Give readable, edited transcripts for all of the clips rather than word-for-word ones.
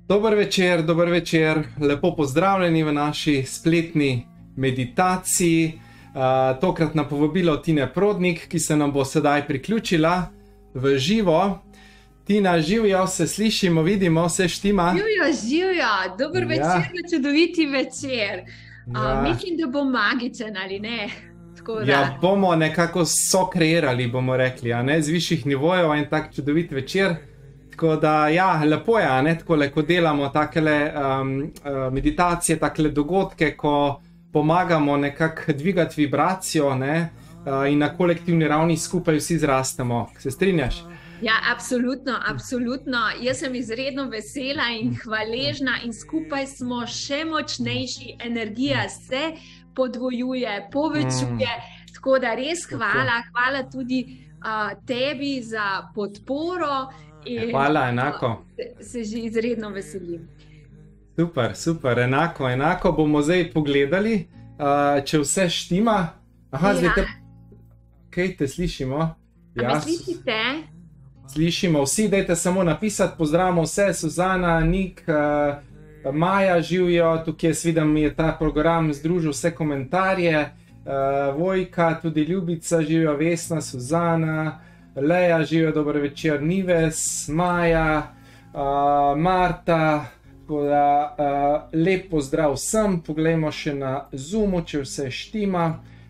Dober večer, lepo pozdravljeni v naši spletni meditaciji. Tokrat na povabilo Tine Prodnik, ki se nam bo sedaj priključila v živo. Tina, živijo, se slišimo, vidimo, se štima. Živijo, dober večer, čudoviti večer. Mislim, da bo magičen, ali ne? Ja, bomo nekako sokreirali, bomo rekli, z višjih nivojev en tak čudovit večer. Tako da, ja, lepo je, takole, ko delamo takele meditacije, takele dogodke, ko pomagamo nekako dvigati vibracijo, in na kolektivni ravni skupaj vsi zrastemo. Se strinjaš? Ja, absolutno. Jaz sem izredno vesela in hvaležna in skupaj smo še močnejši, energija se podvojuje, povečuje, tako da res hvala tudi tebi za podporo. Hvala, enako. Se že izredno veselim. Super, enako bomo zdaj pogledali, če vse štima. Zdaj te slišimo. A me slišite? Slišimo vsi, dajte samo napisati, pozdravimo vse, Suzana, Nik, Maja živijo, tukaj jaz vidim, je ta program združil vse komentarje, Vojka, tudi Ljubica živijo, Vesna, Suzana, Leja živijo, dober večer, Nives, Maja, Marta, lep pozdrav vsem, poglejmo še na Zoomu, če vse štima.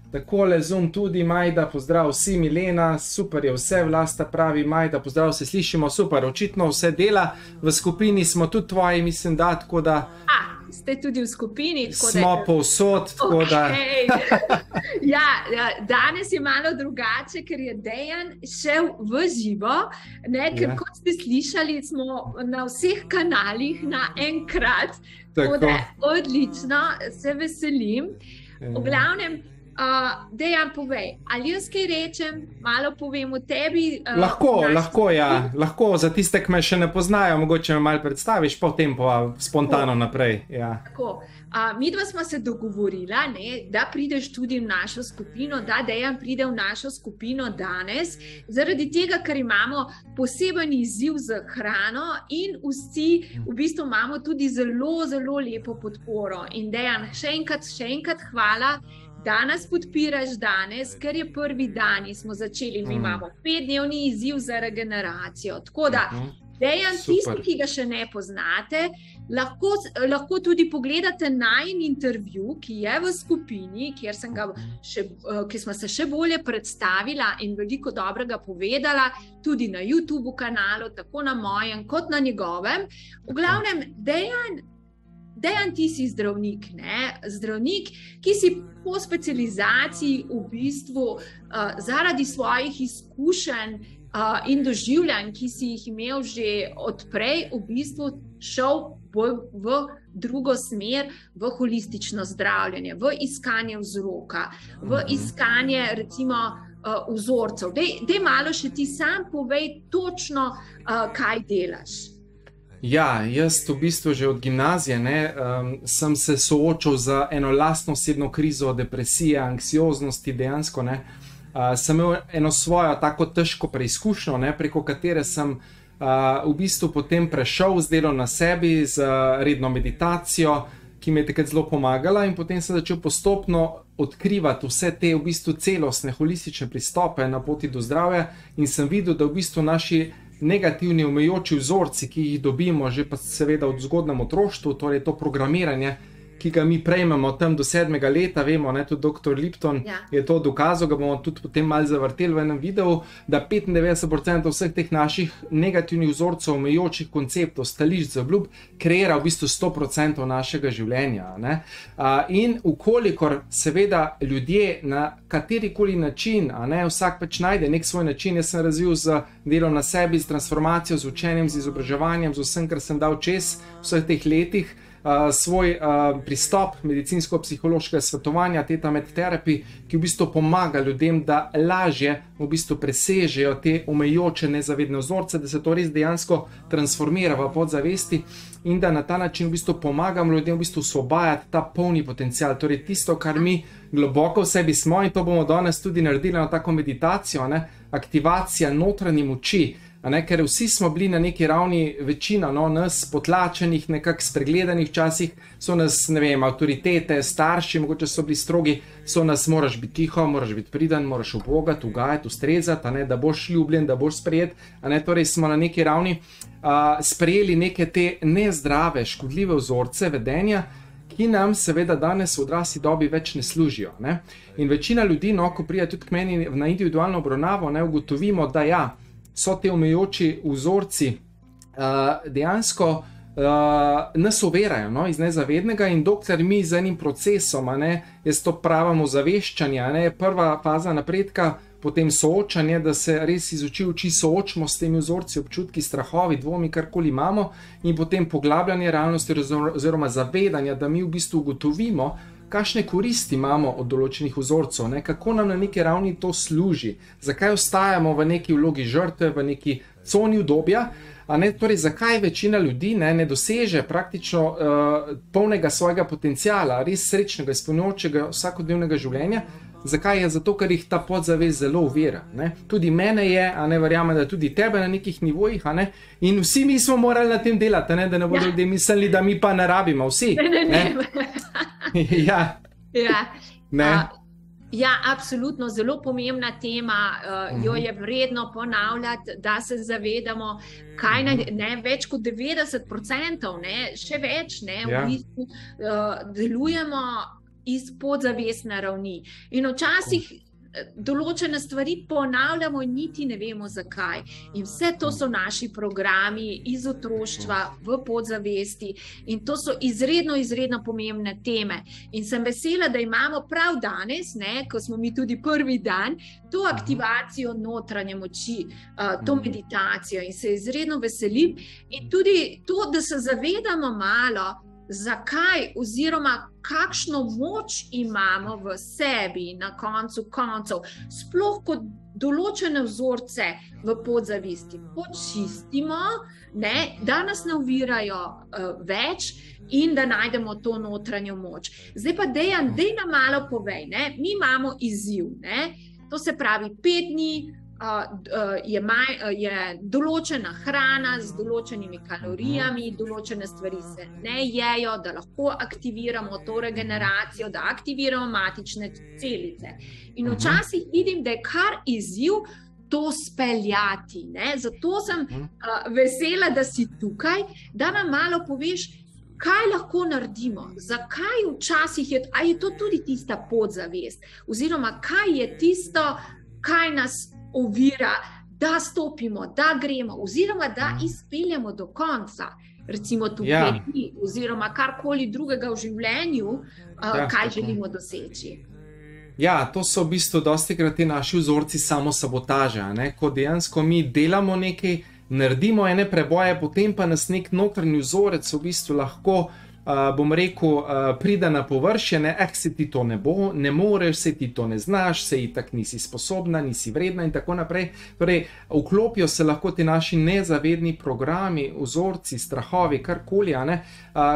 Takole Zoom tudi, Majda, pozdrav vsi, Milena, super je vse, Vlasta pravi, Majda, pozdrav, se slišimo, super, očitno vse dela, v skupini smo tudi tvoji, mislim da, tako da... Ste tudi v skupini, tako da... Smo povsod, tako da... Ja, danes je malo drugače, ker je Dejan šel v živo, ker kot ste slišali, smo na vseh kanalih naenkrat, tako da odlično, se veselim. V glavnem, Dejan, povej, ali jaz kaj rečem, malo povem o tebi? Lahko, za tiste, ki me še ne poznajo, mogoče me malo predstaviš, potem pa spontano naprej. Tako, midva smo se dogovorila, da prideš tudi v našo skupino, da Dejan pride v našo skupino danes, zaradi tega, ker imamo poseben izziv z hrano in vsi v bistvu imamo tudi zelo lepo podporo. In Dejan, še enkrat hvala, da nas podpiraš danes, ker je prvi dan in smo začeli, mi imamo 5-dnevni izziv za regeneracijo. Tako da, Dejan, tisti, ki ga še ne poznate, lahko tudi pogledate najin intervju, ki je v skupini, kjer smo se še bolje predstavila in veliko dobrega povedala, tudi na YouTube kanalu, tako na mojem, kot na njegovem. V glavnem, Dejan, ti si zdravnik, zdravnik, ki si po specializaciji v bistvu zaradi svojih izkušenj in doživljanj, ki si jih imel že odprej, v bistvu šel v drugo smer, v holistično zdravljenje, v iskanje vzroka, v iskanje recimo vzorcev. Dej malo še ti sam povej točno, kaj delaš. Ja, jaz v bistvu že od gimnazije sem se soočil z eno lastno osebno krizo, depresije, anksioznosti dejansko. Sem imel eno svojo tako težko preizkušnjo, preko katere sem v bistvu potem prešel z delom na sebi, z redno meditacijo, ki mi je takrat zelo pomagala, in potem sem začel postopno odkrivati vse te v bistvu celostne, holistične pristope na poti do zdravja in sem videl, da v bistvu naši negativni omejujoči vzorci, ki jih dobimo že pa seveda od zgodnjem otroštvu, torej to programiranje, ki ga mi prejmemo tam do 7. leta, vemo, tudi dr. Lipton je to dokazal, ga bomo tudi potem malo zavrteli v enem videu, da 95% vseh teh naših negativnih vzorcev, omejujočih konceptov, stališč, zaobljub, kreira v bistvu 100% našega življenja. In ukolikor seveda ljudje na katerikoli način, vsak pač najde nek svoj način, jaz sem razvil z delom na sebi, z transformacijo, z učenjem, z izobraževanjem, z vsem, kar sem dal čez vseh teh letih, svoj pristop medicinsko-psihološkega svetovanja, Theta Med Therapy, ki v bistvu pomaga ljudem, da lažje v bistvu presežejo te omejujoče nezavedne vzorce, da se to res dejansko transformira v podzavesti in da na ta način v bistvu pomagam ljudem v bistvu osvobajati ta polni potencial, torej tisto, kar mi globoko v sebi smo, in to bomo danes tudi naredili na tako meditacijo, aktivacija notranje moči, ker vsi smo bili na neki ravni, večina nas potlačenih, nekako spregledanih, včasih so nas, ne vem, avtoritete, starši, mogoče so bili strogi, so nas, moraš biti tiho, moraš biti priden, moraš ubogati, ugajati, ustrezati, da boš ljubljen, da boš sprejet, torej smo na neki ravni sprejeli neke te nezdrave, škodljive vzorce vedenja, ki nam seveda danes v odrasli dobi več ne služijo. In večina ljudi, ko pride tudi k meni na individualno obravnavo, ugotovimo, da ja, so te omejujoči vzorci dejansko nas ovirajo iz nezavednega, in dokler mi z enim procesom, jaz to pravim ozaveščanje, prva faza napredka, potem soočanje, da se res iz oči soočimo s temi vzorci, občutki, strahovi, dvomi, karkoli imamo, in potem poglabljanje realnosti oziroma zavedanja, da mi v bistvu ugotovimo, kakšne koristi imamo od določenih vzorcev, kako nam na neki ravni to služi, zakaj ostajamo v neki vlogi žrtve, v neki coni udobja, torej zakaj večina ljudi ne doseže praktično polnega svojega potenciala, res srečnega, izpolnjujočega vsakodnevnega življenja. Zakaj je? Zato, ker jih ta podzavest zelo ovira. Tudi mene je, verjamem, da tudi tebe na nekih nivojih, in vsi mi smo morali na tem delati, da ne bodo ljudje mislili, da mi pa ne rabimo, vsi. Ja, absolutno, zelo pomembna tema, jo je vredno ponavljati, da se zavedamo, kaj več kot 90%, še več, v bistvu delujemo iz podzavestne ravni. In včasih določene stvari ponavljamo in niti ne vemo zakaj. In vse to so naši programi iz otroštva v podzavesti, in to so izredno, izredno pomembne teme. In sem vesela, da imamo prav danes, ko smo mi tudi prvi dan, to aktivacijo notranje moči, to meditacijo, in se izredno veselim. In tudi to, da se zavedamo malo, zakaj oziroma kakšno moč imamo v sebi na koncu koncev, sploh kot določene vzorce v podzavesti počistimo, da nas ne ovirajo več in da najdemo to notranjo moč. Zdaj pa Dejan, daj nam malo povej, mi imamo izziv, to se pravi 5 dni, je določena hrana z določenimi kalorijami, določene stvari se ne jejo, da lahko aktiviramo to regeneracijo, da aktiviramo matične celice. In včasih vidim, da je kar izziv to speljati. Zato sem vesela, da si tukaj, da nam malo poveš, kaj lahko naredimo, zakaj včasih je to tudi tista podzavest, oziroma kaj je tisto, kaj nas ovira, da stopimo, da gremo, oziroma da izpeljemo do konca, recimo tu 5 dni, oziroma karkoli drugega v življenju, kaj želimo doseči. Ja, to so v bistvu dostikrat ti naši vzorci samosabotaže, ko dejansko mi delamo nekaj, naredimo ene preboje, potem pa nas nek notranji vzorec v bistvu lahko, bom rekel, pride na površje, se ti to ne bo, ne moreš, se ti to ne znaš, se itak nisi sposobna, nisi vredna in tako naprej. Torej, vklopijo se lahko ti naši nezavedni programi, vzorci, strahovi, karkoli,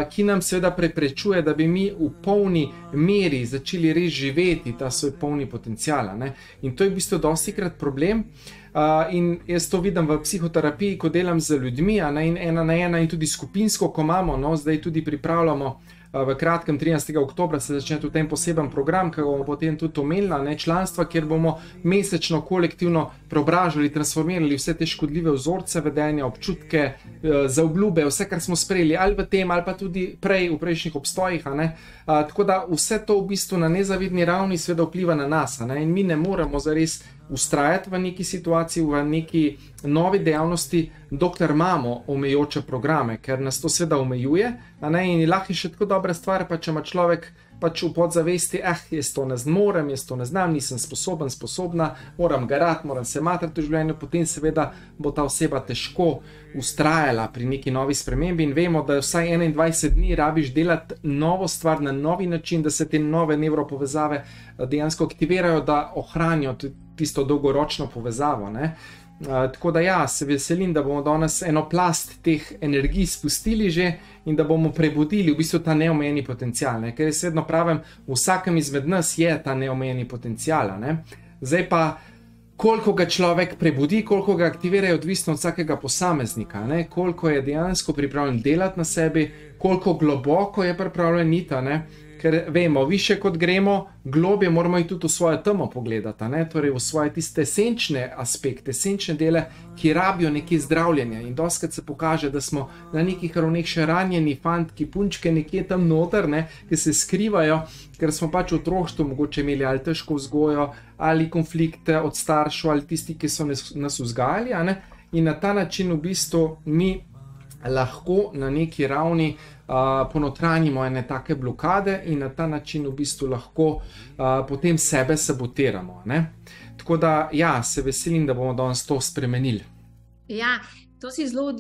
ki nam seveda preprečuje, da bi mi v polni meri začeli res živeti ta svoj polni potencial. In to je v bistvu dostikrat problem. In jaz to vidim v psihoterapiji, ko delam z ljudmi, in ena na ena, in tudi skupinsko, ko imamo, zdaj tudi pripravljamo v kratkem 13. oktobra se začne tudi en poseben program, ki bomo potem tudi omenila, članstva, kjer bomo mesečno kolektivno preobražali, transformirali vse te škodljive vzorce vedenja, občutke, zaobljube, vse, kar smo sprejeli ali v tem, ali pa tudi prej v prejšnjih obstojih. Tako da vse to v bistvu na nezavedni ravni seveda vpliva na nas, in mi ne moremo zares ustrajati v neki situaciji, v neki novi dejavnosti, dokler imamo omejujoče programe, ker nas to seveda omejuje, in lahko je še tako dobra stvar, pa če ima človek pač v podzavesti, jaz to ne zmorem, jaz to ne znam, nisem sposoben, sposobna, moram garati, moram se matrati v življenju, potem seveda bo ta oseba težko ustrajala pri neki novi spremembi, in vemo, da vsaj 21 dni rabiš delati novo stvar na novi način, da se te nove nevropovezave dejansko aktivirajo, da ohranijo tisto dolgoročno povezavo. Tako da ja, se veselim, da bomo danes eno plast teh energij spustili že in da bomo prebudili v bistvu ta neomejeni potencial, ker jaz vedno pravim, v vsakem izmed nas je ta neomejeni potencial. Zdaj pa koliko ga človek prebudi, koliko ga aktivira, je odvisno od vsakega posameznika, ne? Koliko je dejansko pripravljen delati na sebi, koliko globoko je pripravljen iti, ne? Ker vemo, više kot gremo, globje moramo iti tudi v svojo temo pogledati, ne? Torej v svoje tiste senčne aspekte, senčne dele, ki rabijo nekje zdravljenja. In dostikrat se pokaže, da smo na nekih ravneh še ranjeni fantki, punčke nekje tam noter, ne? Ki se skrivajo, ker smo pač v otroštvu mogoče imeli ali težko vzgojo, ali konflikte od staršev, ali tisti, ki so nas vzgajali, a ne? In na ta način v bistvu mi lahko na neki ravni ponotranjimo ene take blokade in na ta način v bistvu lahko potem sebe sabotiramo, ne? Tako da, ja, se veselim, da bomo danes to spremenili. Ja, to si zelo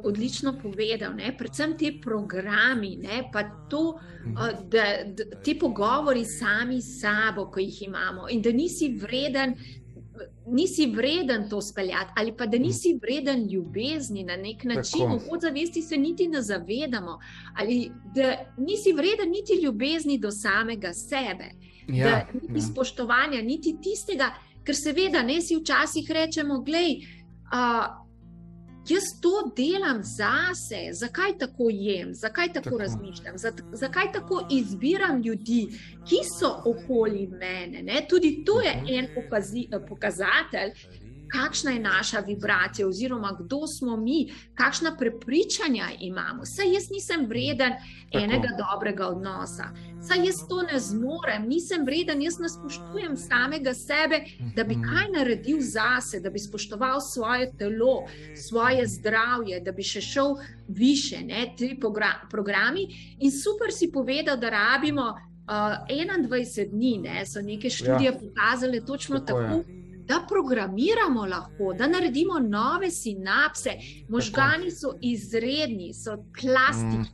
odlično povedal, ne? Predvsem te programi, ne? Pa to, da te pogovori sami s sabo, ko jih imamo, in da nisi vreden to speljati, ali pa da nisi vreden ljubezni na nek način, v podzavesti se niti ne zavedamo, ali da nisi vreden niti ljubezni do samega sebe, da niti spoštovanja, niti tistega, ker seveda ne si včasih rečemo, glej, jaz to delam zase, zakaj tako jem, zakaj tako razmišljam, zakaj tako izbiram ljudi, ki so okoli mene, ne? Tudi to je en pokazatelj, kakšna je naša vibracija oziroma kdo smo mi, kakšna prepričanja imamo. Saj jaz nisem vreden enega dobrega odnosa, saj jaz to ne zmorem, nisem vreden, jaz ne spoštujem samega sebe, da bi kaj naredil zase, da bi spoštoval svoje telo, svoje zdravje, da bi še šel više, ne, ti programi. In super si povedal, da rabimo 21 dni, ne, so neke študije pokazale točno tako, da programiramo lahko, da naredimo nove sinapse. Možgani so izredni, so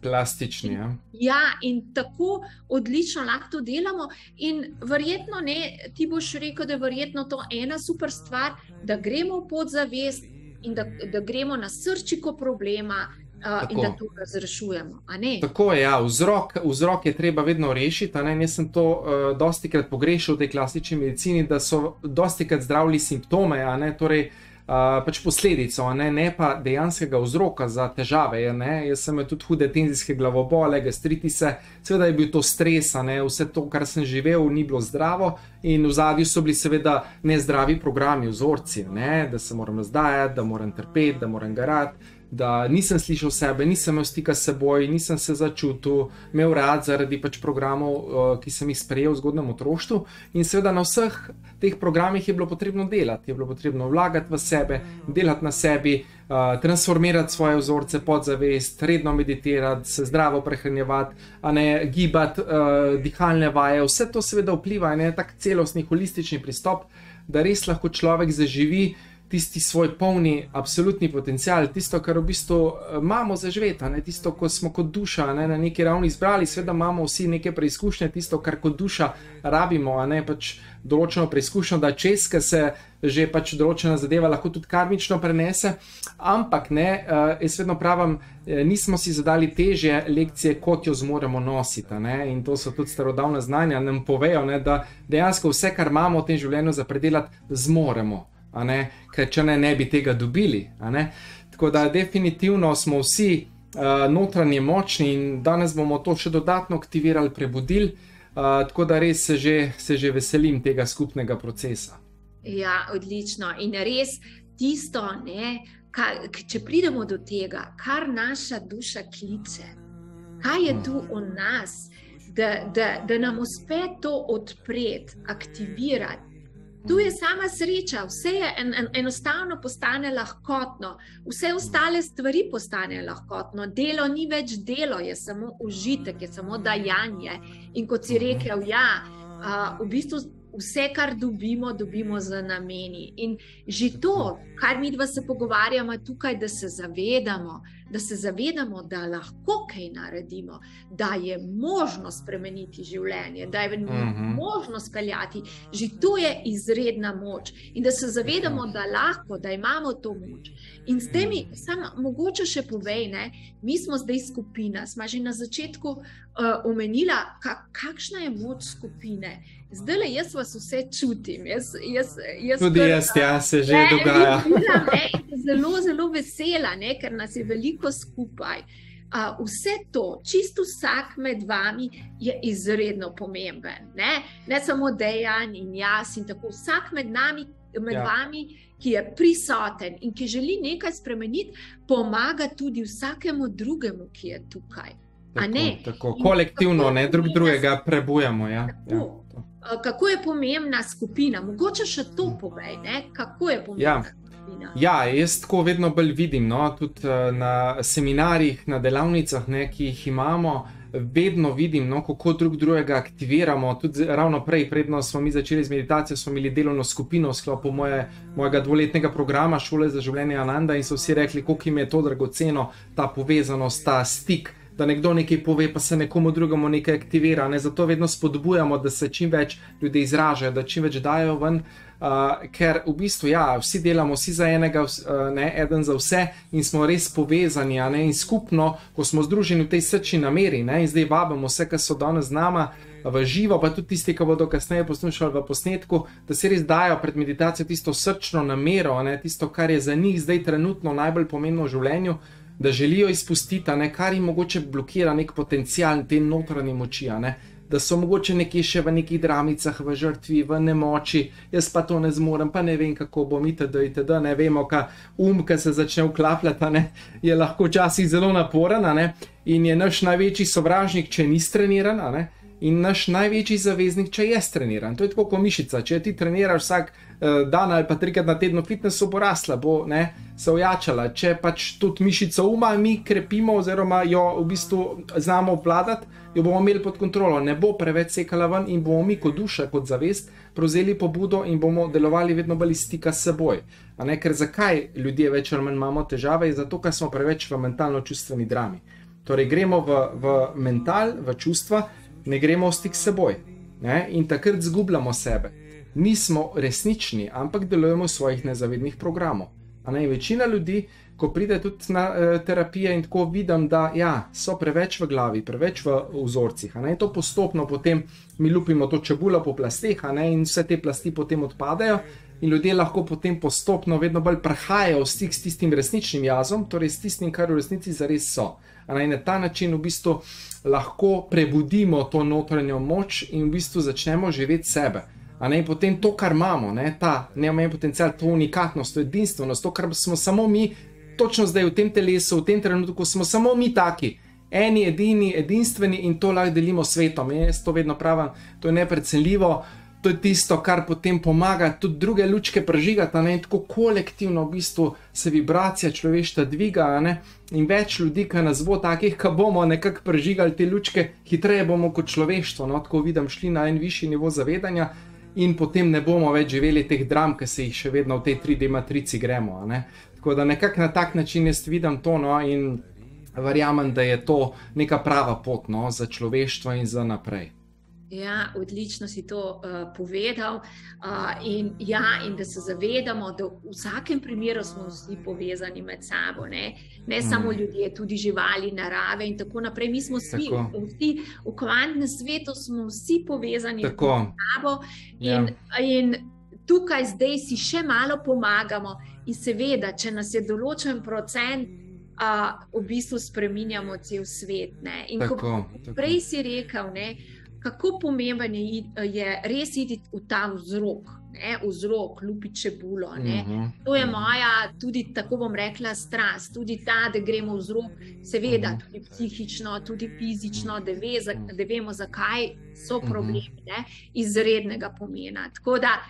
plastični. Ja, in tako odlično lahko to delamo. In verjetno, ne, ti boš rekel, da je verjetno to ena super stvar, da gremo v podzavest in da gremo na srčiko problema, in da to razrešujemo, a ne? Tako je, ja, vzrok je treba vedno rešiti, a ne? Jaz sem to dostikrat pogrešal v tej klasični medicini, da so dostikrat zdravili simptome, a ne, torej pač posledico, a ne pa dejanskega vzroka za težave, a ne? Jaz sem imel tudi hude tenzijske glavobole, gastritise, seveda je bil to stres, a ne? Vse to, kar sem živel, ni bilo zdravo in v zadju so bili seveda nezdravi programi, vzorci, ne? Da se moram razdajati, da moram trpeti, da moram garati, da nisem slišal sebe, nisem imel stika s seboj, nisem se začutil, imel rad zaradi pač programov, ki sem jih sprejel v zgodnjem otroštvu. In seveda na vseh teh programih je bilo potrebno delati, je bilo potrebno vlagati v sebe, delati na sebi, transformirati svoje vzorce, podzavest, redno meditirati, se zdravo prehranjevati, a ne gibati, dihalne vaje, vse to seveda vpliva in je tak celostni, holistični pristop, da res lahko človek zaživi tisti svoj polni, absolutni potencial, tisto, kar v bistvu imamo zaživeti, tisto, ko smo kot duša, ne, na neki ravni izbrali, seveda imamo vsi neke preizkušnje, tisto, kar kot duša rabimo, a ne pač določeno preizkušnjo, da čez, ker se že pač določena zadeva lahko tudi karmično prenese, ampak ne, jaz vedno pravim, nismo si zadali težje lekcije, kot jo zmoremo nositi, ne, in to so tudi starodavna znanja, nam povejo, ne, da dejansko vse, kar imamo v tem življenju za predelati, zmoremo. A ne, ker če ne bi tega dobili, a ne. Tako da definitivno smo vsi notranje močni in danes bomo to še dodatno aktivirali, prebudili, tako da res se že veselim tega skupnega procesa. Ja, odlično. In res tisto, ne, če pridemo do tega, kar naša duša kliče, kaj je tu v nas, da nam uspe to odpreti, aktivirati. Tu je sama sreča, vse je enostavno postane lahkotno, vse ostale stvari postane lahkotno, delo ni več delo, je samo užitek, je samo dajanje. In kot si rekel, ja, v bistvu vse, kar dobimo z nameni. In že to, kar midva se pogovarjamo tukaj, da se zavedamo, da se zavedamo, da lahko kaj naredimo, da je možno spremeniti življenje, da je možno speljati, že to je izredna moč. In da se zavedamo, da lahko, da imamo to moč. In s temi, samo mogoče še povej, ne, mi smo zdaj skupina, smo že na začetku omenila, kakšna je moč skupine. Zdaj jaz vas vse čutim. Tudi jaz, se že dogaja. Zelo, zelo vesela, ne, ker nas je veliko skupaj. Vse to, čisto vsak med vami je izredno pomemben. Ne samo Dejan in jaz in tako. Vsak med nami, med vami, ki je prisoten in ki želi nekaj spremeniti, pomaga tudi vsakemu drugemu, ki je tukaj. Tako, kolektivno, ne drugega prebujamo. Kako je pomembna skupina? Mogoče še to povej, ne? Kako je pomembna skupina? Jaz tako vedno bolj vidim, tudi na seminarjih, na delavnicah, ne, ki jih imamo, vedno vidim, kako drugega aktiviramo. Tudi ravno predno smo mi začeli z meditacijo, smo imeli delovno skupino v sklopu mojega 2-letnega programa Šole za življenje Ananda in so vsi rekli, koliko jim je to dragoceno, ta povezanost, ta stik, da nekdo nekaj pove, pa se nekomu drugemu nekaj aktivira. Zato vedno spodbujamo, da se čim več ljudi izražajo, da čim več dajo ven, ker v bistvu vsi delamo, vsi za enega, eden za vse in smo res povezani, in skupno, ko smo združeni v tej srčni nameri, in zdaj vabimo vse, ki so danes z nama v živo, pa tudi tisti, ki bodo kasneje poslušali v posnetku, da se res dajo pred meditacijo tisto srčno namero, tisto, kar je za njih zdaj trenutno najbolj pomembno v življenju, da želijo izpustiti, kar jim mogoče blokira nek potencial te notranje moči, da so mogoče nekje še v nekih dramicah, v žrtvi, v nemoči, jaz pa to ne zmorem, pa ne vem, kako bom itd. Ne vemo, ki se začne vklapljati, je lahko včasih zelo naporen, in je naš največji sovražnik, če ni treniran, in naš največji zaveznik, če je treniran. To je tako kot mišica, če ti treniraš vsak dan ali pa 3-krat na teden v fitnessu, bo rasla, bo se ojačala. Če pač tudi mišico mi krepimo oziroma jo v bistvu znamo obvladati, jo bomo imeli pod kontrolo, ne bo preveč sekala ven in bomo mi kot duša, kot zavest prevzeli pobudo in bomo delovali vedno bolj iz stika s seboj. Ker zakaj ljudje več ali manj imamo težave? Zato, ker smo preveč v mentalno-čustveni drami. Torej gremo v mental, v čustva, ne gremo v stik s seboj, in takrat zgubljamo sebe. Nismo resnični, ampak delujemo v svojih nezavednih programov. Večina ljudi, ko pride tudi na terapije in tako vidim, da so preveč v glavi, preveč v vzorcih. To postopno potem mi lupimo to čebulo po plasteh, in vse te plasti potem odpadajo in ljudje lahko potem postopno vedno bolj prihajajo v stik s tistim resničnim jazom, torej s tistim, kar v resnici zares so. In na ta način v bistvu lahko prebudimo to notranjo moč in v bistvu začnemo živeti sebe. In potem to, kar imamo, ta neomejen potencial, to unikatnost, to edinstvenost, to, kar smo samo mi, točno zdaj v tem telesu, v tem trenutku smo samo mi taki, eni, edini, edinstveni in to lahko delimo s svetom. Jaz to vedno pravim, to je neprecenljivo, to je tisto, kar potem pomaga tudi druge lučke prežigati, tako kolektivno v bistvu se vibracija človeštva dviga, in več ljudi, ki nas bo takih, ki bomo nekako prežigali te lučke, hitreje bomo kot človeštvo, tako vidim, šli na en višji nivo zavedanja in potem ne bomo več živeli teh dram, ki se jih še vedno v tej 3D matrici gremo. Tako da nekako na tak način jaz vidim to, in verjamem, da je to neka prava pot za človeštvo in za naprej. Odlično si to povedal in da se zavedamo, da v vsakem primeru smo vsi povezani med sabo, ne samo ljudje, tudi živali, narave in tako naprej. Mi smo vsi v kvantnem svetu smo vsi povezani med sabo in tukaj zdaj si še malo pomagamo in seveda, če nas je določen procent, v bistvu spreminjamo cel svet. In ko prej si rekel, kako pomemben je res iti v ta vzrok, lupiti čebulo. To je moja, tudi tako bom rekla, strast, tudi ta, da gremo v vzrok, seveda, tudi psihično, tudi fizično, da vemo, zakaj so problemi izrednega pomena. Tako da,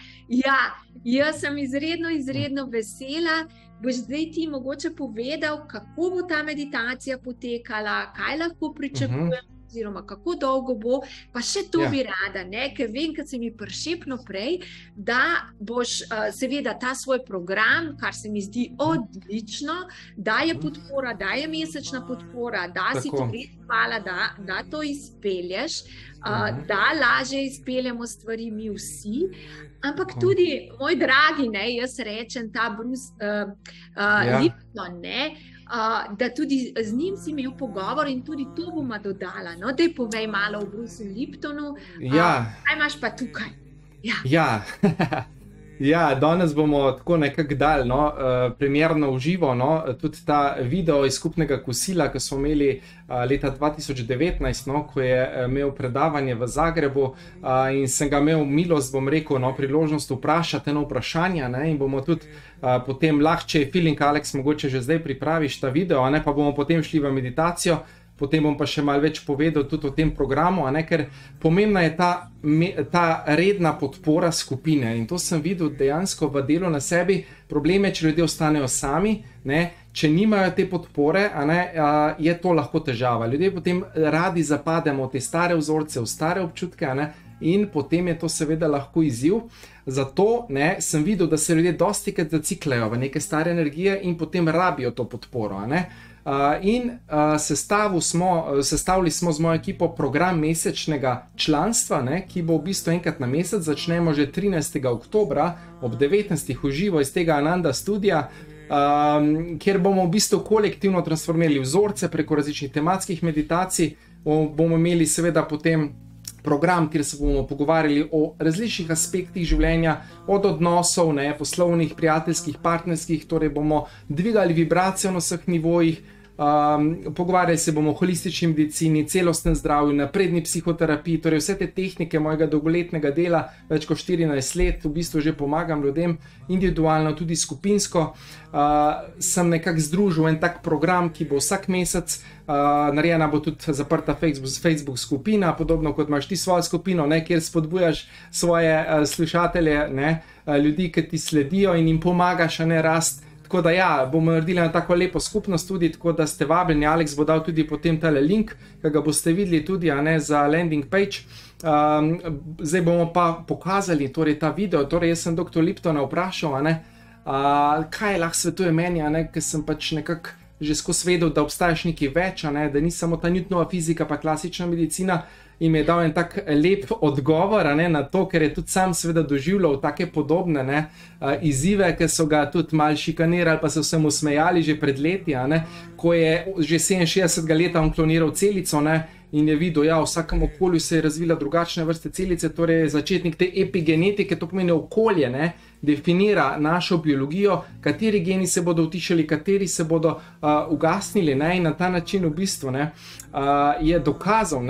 jaz sem izredno vesela. Boš zdaj ti mogoče povedal, kako bo ta meditacija potekala, kaj lahko pričakujemo oziroma kako dolgo bo, pa še to bi rada, ker vem, ker se mi prišepno prej, da boš seveda ta svoj program, kar se mi zdi odlično, da je podpora, da je mesečna podpora, da si to res hvala, da to izpelješ, da lažje izpeljemo stvari mi vsi, ampak tudi, moj dragi, jaz rečem, ta Bruce Lipton, da tudi z njim si imel pogovor in tudi to bomo dodala. No, daj povej malo o Bruceu Liptonu. Kaj imaš pa tukaj? Ja, danes bomo tako nekako dali, primerno v živo, tudi ta video iz skupnega kosila, ki smo imeli leta 2019, ko je imel predavanje v Zagrebu in sem ga imel milost, bom rekel, priložnost vprašati eno vprašanje in bomo tudi potem lahko, če je feeling, Alex, mogoče že zdaj pripraviš ta video, pa bomo potem šli v meditacijo. Potem bom pa še malo več povedal tudi o tem programu, ker pomembna je ta redna podpora skupine in to sem videl dejansko v delu na sebi. Problem je, če ljudje ostanejo sami, če nimajo te podpore, je to lahko težava. Ljudje potem radi zapademo v te stare vzorce, v stare občutke in potem je to seveda lahko izziv. Zato sem videl, da se ljudje dostikrat zaciklajo v neke stare energije in potem rabijo to podporo. Sestavili smo z mojo ekipo program mesečnega članstva, ki bo v bistvu enkrat na mesec, začnemo že 13. oktobra ob 19. v živo iz tega Ananda studija, kjer bomo v bistvu kolektivno transformirali vzorce preko različnih tematskih meditacij. Bomo imeli seveda potem program, kjer se bomo pogovarjali o različnih aspektih življenja, od odnosov, poslovnih, prijateljskih, partnerskih, torej bomo dvigali vibracijo na vseh nivojih, pogovarjali se bomo o holistični medicini, celostnem zdravju, napredni psihoterapiji, torej vse te tehnike mojega dolgoletnega dela, več kot 14 let, v bistvu že pomagam ljudem individualno, tudi skupinsko. Sem nekako združil en tak program, ki bo vsak mesec, narejena bo tudi zaprta Facebook skupina, podobno kot imaš ti svojo skupino, kjer spodbujaš svoje slušatelje, ljudi, ki ti sledijo in jim pomagaš rast. Tako da bomo naredili na tako lepo skupnost tudi, tako da ste vabljeni. Alex bo dal tudi potem tale link, ki ga boste videli tudi za landing page. Zdaj bomo pa pokazali torej ta video, torej jaz sem dr. Liptona vprašal, kaj lahko svetuje meni, ker sem pač nekako že skozi vedel, da obstajaš nekaj več, da ni samo ta Newtonova fizika pa klasična medicina, in mi je dal en tak lep odgovor na to, ker je tudi sam seveda doživljal take podobne izzive, ki so ga tudi malo šikanirali, pa so se mu smejali že pred leti, ko je že 67. leta on kloniral celico, in je videl, v vsakem okolju se je razvila drugačne vrste celice, torej začetnik te epigenetike, to pomeni okolje, definira našo biologijo, kateri geni se bodo utišali, kateri se bodo ugasnili, in na ta način v bistvu je dokazal,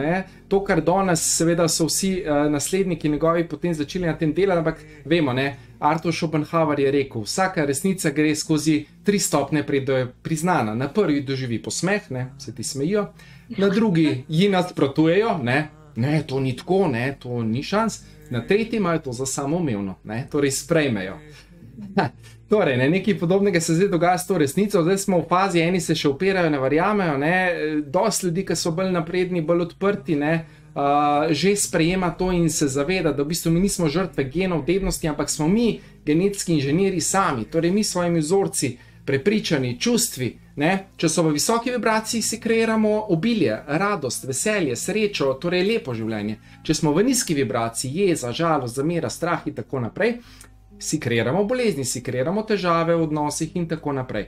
to, kar danes seveda so vsi nasledniki njegovi potem začeli na tem delati, ampak vemo, Arthur Schopenhauer je rekel, vsaka resnica gre skozi 3 stopnje, preden je priznana. Na prvi doživi posmeh, se ti smejijo, na drugi ji nasprotujejo, to ni tako, to ni šans, na tretji imajo to za samoumevno, torej sprejmejo. Torej, nekaj podobnega se zdaj dogaja s to resnico, zdaj smo v fazi, eni se še upirajo, ne verjamejo, dosti ljudi, ki so bolj napredni, bolj odprti, že sprejema to in se zaveda, da v bistvu mi nismo žrtve genov, dednosti, ampak smo mi genetski inženirji sami, torej mi s svojimi vzorci, prepričani, čustvi, če so v visoki vibraciji, si kreiramo obilje, radost, veselje, srečo, torej lepo življenje. Če smo v nizki vibraciji, jeza, žalost, zamera, strah in tako naprej, si kreiramo bolezni, si kreiramo težave v odnosih in tako naprej.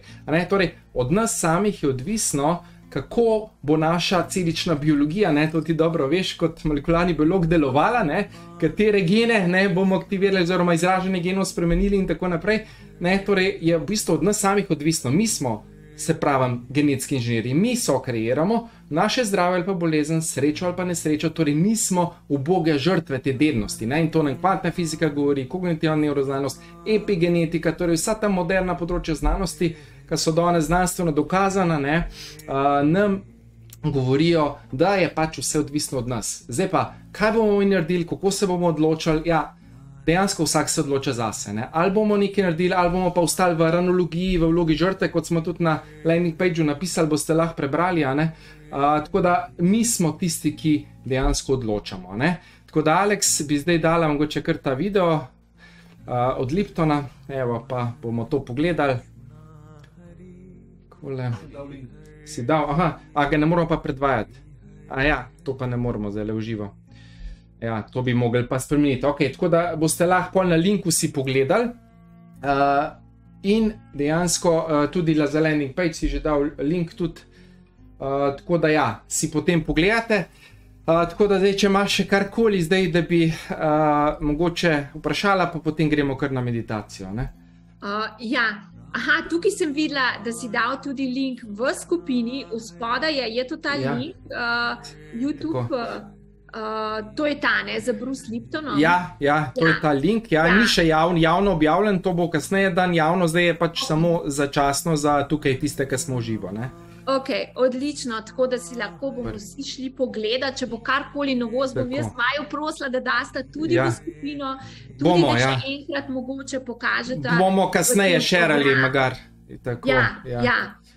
Torej, od nas samih je odvisno, kako bo naša celična biologija, to ti dobro veš, kot molekularni biolog delovala, katere gene bomo aktivirali oziroma izražanje genov spremenili in tako naprej. Torej, je v bistvu od nas samih odvisno. Mi smo, se pravim, genetski inženirji, mi so kreiramo naše zdravje ali pa bolezen, srečo ali pa nesrečo, torej nismo uboge žrtve te dednosti. In to nam kvantna fizika govori, kognitivna nevroznanost, epigenetika, torej vsa ta moderna področja znanosti, ki so danes znanstveno dokazana, nam govorijo, da je pač vse odvisno od nas. Zdaj pa, kaj bomo naredili, kako se bomo odločili? dejansko vsak se odloča zase. Ne? Ali bomo nekaj naredili, ali bomo pa ostali v ranologiji, v vlogi žrtve, kot smo tudi na landing pageu napisali, boste lahko prebrali. Tako da mi smo tisti, ki dejansko odločamo. Ne? Tako da, Alex, bi zdaj dala mogoče kar ta video od Liptona, evo pa bomo to pogledali. Kole. Si dal, a ga ne moramo pa predvajati. To pa ne moramo zdaj le v živo. Ja, to bi mogli pa spremeniti. Ok, tako da boste lahko na linku si pogledali in dejansko tudi za landing page si že dal link tudi, tako da ja, si potem pogledate. Tako da zdaj, če imaš še karkoli zdaj, da bi mogoče vprašala, pa potem gremo kar na meditacijo, ne? Tukaj sem videla, da si dal tudi link v skupini, spodaj je to ta link, YouTube, to je ta, ne, za Bruce Liptonom. Ja, to je ta link, ni še javno objavljen, to bo kasneje dan javno, zdaj je pač samo začasno za tukaj tiste, ki smo v živo, ne? Ok, odlično, tako da si lahko bomo vsi šli pogledati, če bo karkoli novost, bom jaz vaju prosila, da dasta tudi v skupino, tudi da še enkrat mogoče pokažete. Bomo kasneje šerali, magar.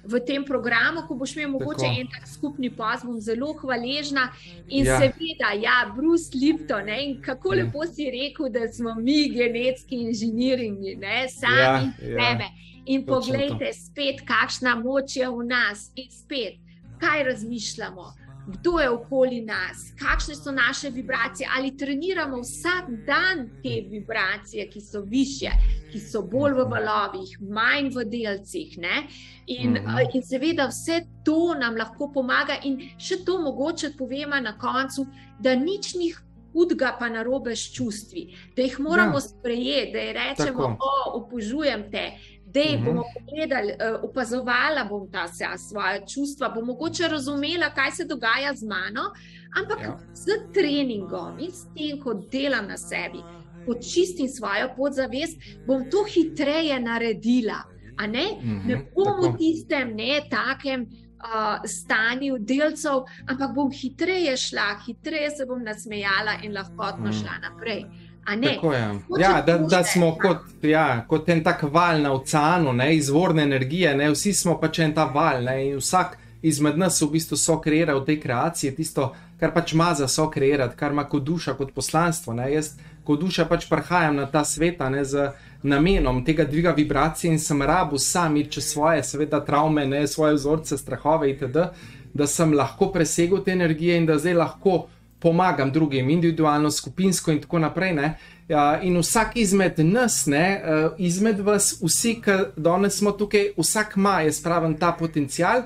V tem programu, ko boš imel mogoče en tak skupni post, bom zelo hvaležna. In seveda, Bruce Lipton, in kako lepo si rekel, da smo mi genetski inženiringi, sami sebe. In poglejte spet, kakšna moč je v nas in spet, kaj razmišljamo, kdo je okoli nas, kakšne so naše vibracije, ali treniramo vsak dan te vibracije, ki so višje, ki so bolj v valovih, manj v delcih, ne? In seveda vse to nam lahko pomaga in še to mogoče povema na koncu, da nič ni hudega pa narobe s čustvi, da jih moramo sprejeti, da ji rečemo, obožujem te, dej, bomo pogledali, opazovala bom ta svoja čustva, bom mogoče razumela, kaj se dogaja z mano, ampak z treningom in s tem, ko delam na sebi, počistim svojo podzavest, bom to hitreje naredila, a ne? Ne bom v tistem, takem stanju delcev, ampak bom hitreje šla, hitreje se bom nasmejala in lahkotno šla naprej. Tako je. Da smo kot en tak val na oceanu, izvorne energije, vsi smo pač en ta val, in vsak izmed nas v bistvu sokreira v tej kreaciji tisto, kar pač ima za sokreirati, kar ima kot duša, kot poslanstvo. Jaz kot duša pač prihajam na ta svet z namenom tega dviga vibracije in sem rabil sam iti čez svoje, seveda travme, svoje vzorce, strahove itd., da sem lahko presegel te energije in da zdaj lahko pomagam drugim, individualno, skupinsko in tako naprej. In vsak izmed nas, izmed vas, vsi, ki danes smo tukaj, vsak ima, jaz pravim, ta potencial,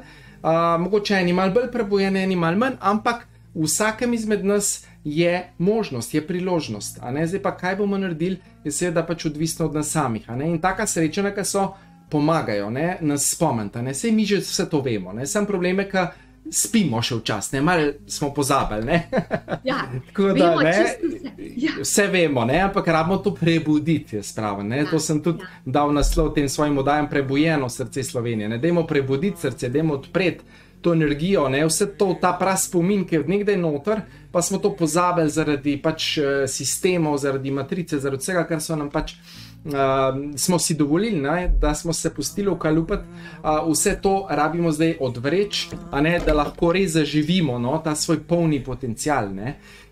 mogoče eni malo bolj prebujeni, eni malo manj, ampak vsakem izmed nas je možnost, je priložnost. Zdaj pa kaj bomo naredili, je seveda pač odvisno od nas samih. In taka srečanja, ki so, pomagajo, nas spomniti. Sej mi že vse to vemo. Sam problem je, ki spimo še včas, malo smo pozabili, tako da, vse vemo, ampak rabimo to prebuditi, jaz pravim, to sem tudi dal naslov tem svojim oddajam Prebujeno srce Slovenije, dajmo prebuditi srce, dajmo odpreti to energijo, vse to, ta prav spomin, ki je od nekdaj noter, pa smo to pozabili zaradi pač sistemov, zaradi matrice, zaradi vsega, kar so nam pač smo si dovolili, da smo se pustili ukalupati, vse to rabimo zdaj odvreči, da lahko res zaživimo ta svoj polni potencial.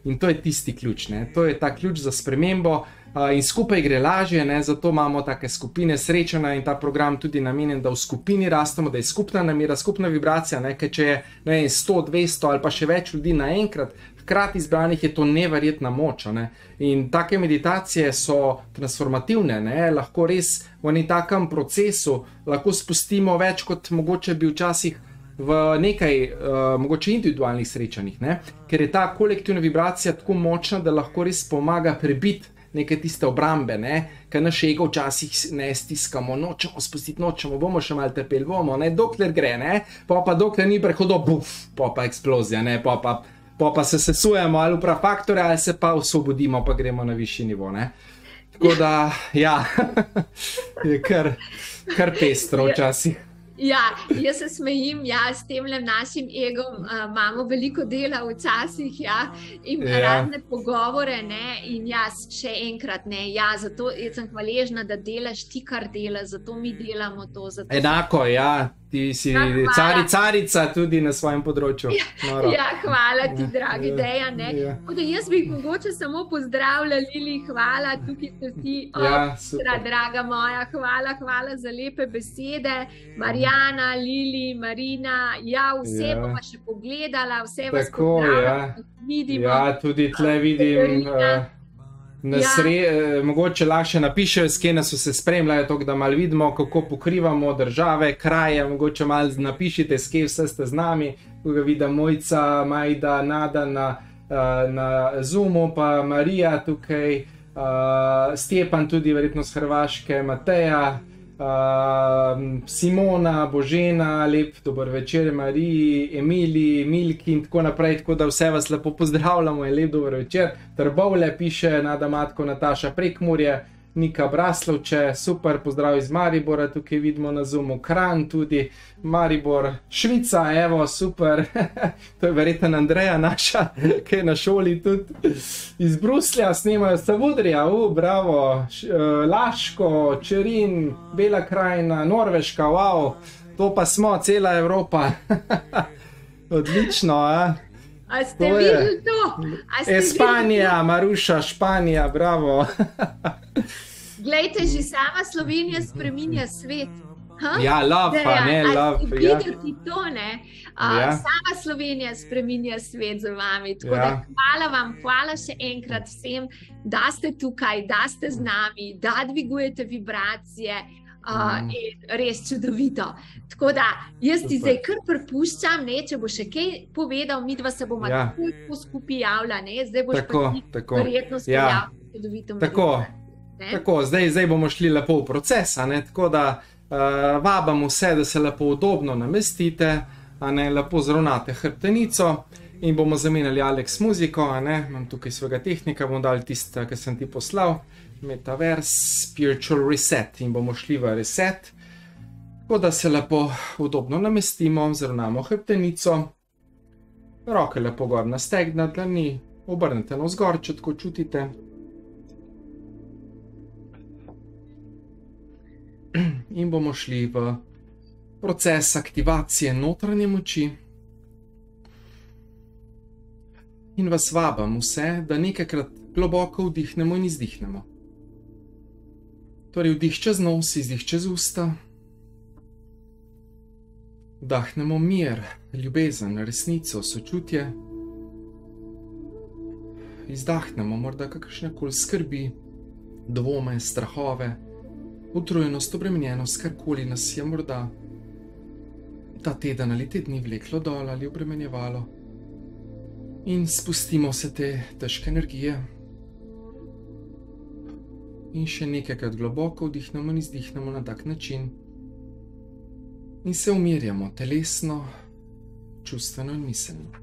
In to je tisti ključ, to je ta ključ za spremembo in skupaj gre lažje, zato imamo take skupine srečanja in ta program tudi namenjen, da v skupini rastemo, da je skupna namera, skupna vibracija, ker če je 100, 200 ali pa še več ljudi naenkrat, hkrati izbranih, je to neverjetna moč. In take meditacije so transformativne, lahko res v takem procesu lahko spustimo več, kot mogoče bi včasih v nekaj mogoče individualnih srečanjih, ker je ta kolektivna vibracija tako močna, da lahko res pomaga prebiti neke tiste obrambe, ker naš ego včasih stiskamo, nočemo spustiti, bomo še malo trpeli, dokler gre, pa dokler ni prehodo, pa eksplozija, pa se sesujemo ali v prafaktore, ali se pa osvobodimo, pa gremo na višji nivo, Tako da, je kar pestro včasih. Ja, jaz se smejim, ja, s tem našim egom imamo veliko dela včasih, ja, in razne pogovore, ne, in jaz še enkrat, ne, ja, zato sem hvaležna, da delaš ti, kar delaš, zato mi delamo to. Enako, ja, ti si carica tudi na svojem področju. Ja, hvala ti, dragi Dejan, ne. Jaz bi mogoče samo pozdravila, Lili, hvala, tukaj ste ti, draga moja, hvala za lepe besede, Marjana, Lili, Marina, ja, vse bova še pogledala, vse vas pozdravljam, vidimo. Ja, tudi tle vidim, mogoče lahko še napišejo, s kje nas vse spremljajo, tako da malo vidimo, kako pokrivamo države, kraje, mogoče malo napišite, s kje vse ste z nami, ko ga vidim Mojca, Majda, Nada na Zoomu, pa Marija tukaj, Stjepan tudi verjetno z Hrvaške, Mateja, Simona, Božena, lep dober večer, Mariji, Emiliji, Milki in tako naprej, tako da vse vas lepo pozdravljamo in lep dober večer. Trbovlje piše Nada Matko, Nataša Prekmurje, Nika Braslovče, super, pozdrav iz Maribora, tukaj vidimo na Zoomu, Kranj tudi, Maribor, Švica, evo, super, to je verjetno Andreja naša, ki je na šoli tudi, iz Bruslja snemajo Savudrija, bravo, Laško, Čerin, Bela krajina, Norveška, wow, to pa smo, cela Evropa, odlično, A ste videli to? Španija, Maruša, Španija, bravo. Glejte, že sama Slovenija spreminja svet. Ja, love pa, ne, love. A ste videli to, ne? Sama Slovenija spreminja svet za vami. Tako da hvala vam, hvala še enkrat vsem, da ste tukaj, da ste z nami, da dvigujete vibracije. In res čudovito. Tako da, jaz ti zdaj kar prepuščam, ne, če bo še kaj povedal, midva se bomo tako skupaj javlja, ne, zdaj boš verjetno speljal čudovito. Tako, zdaj bomo šli lepo v proces, ne, tako da vabam vse, da se lepo udobno namestite, ne, lepo zravnate hrbtenico in bomo zamenjali Alex muziko, ne, imam tukaj svojega tehnika, bom dal tiste, ki sem ti poslal. Metaverse, Spiritual Reset in bomo šli v reset, tako da se lepo udobno namestimo, zravnamo hrbtenico, roke lepo gor na stegna, dlani obrnete navzgor, če tako čutite. In bomo šli v proces aktivacije notranje moči. In vas vabam vse, da nekajkrat globoko vdihnemo in izdihnemo. Torej, vdih čez nos, izdih čez usta. Vdahnemo mir, ljubezen, resnico, sočutje. Izdahnemo morda kakršnekoli skrbi, dvome, strahove, utrujenost, obremenjenost, karkoli nas je morda ta teden ali te dni vleklo dol ali obremenjevalo. In spustimo se te težke energije. In še nekajkrat globoko vdihnemo in izdihnemo na tak način. In se umirjamo telesno, čustveno in miselno.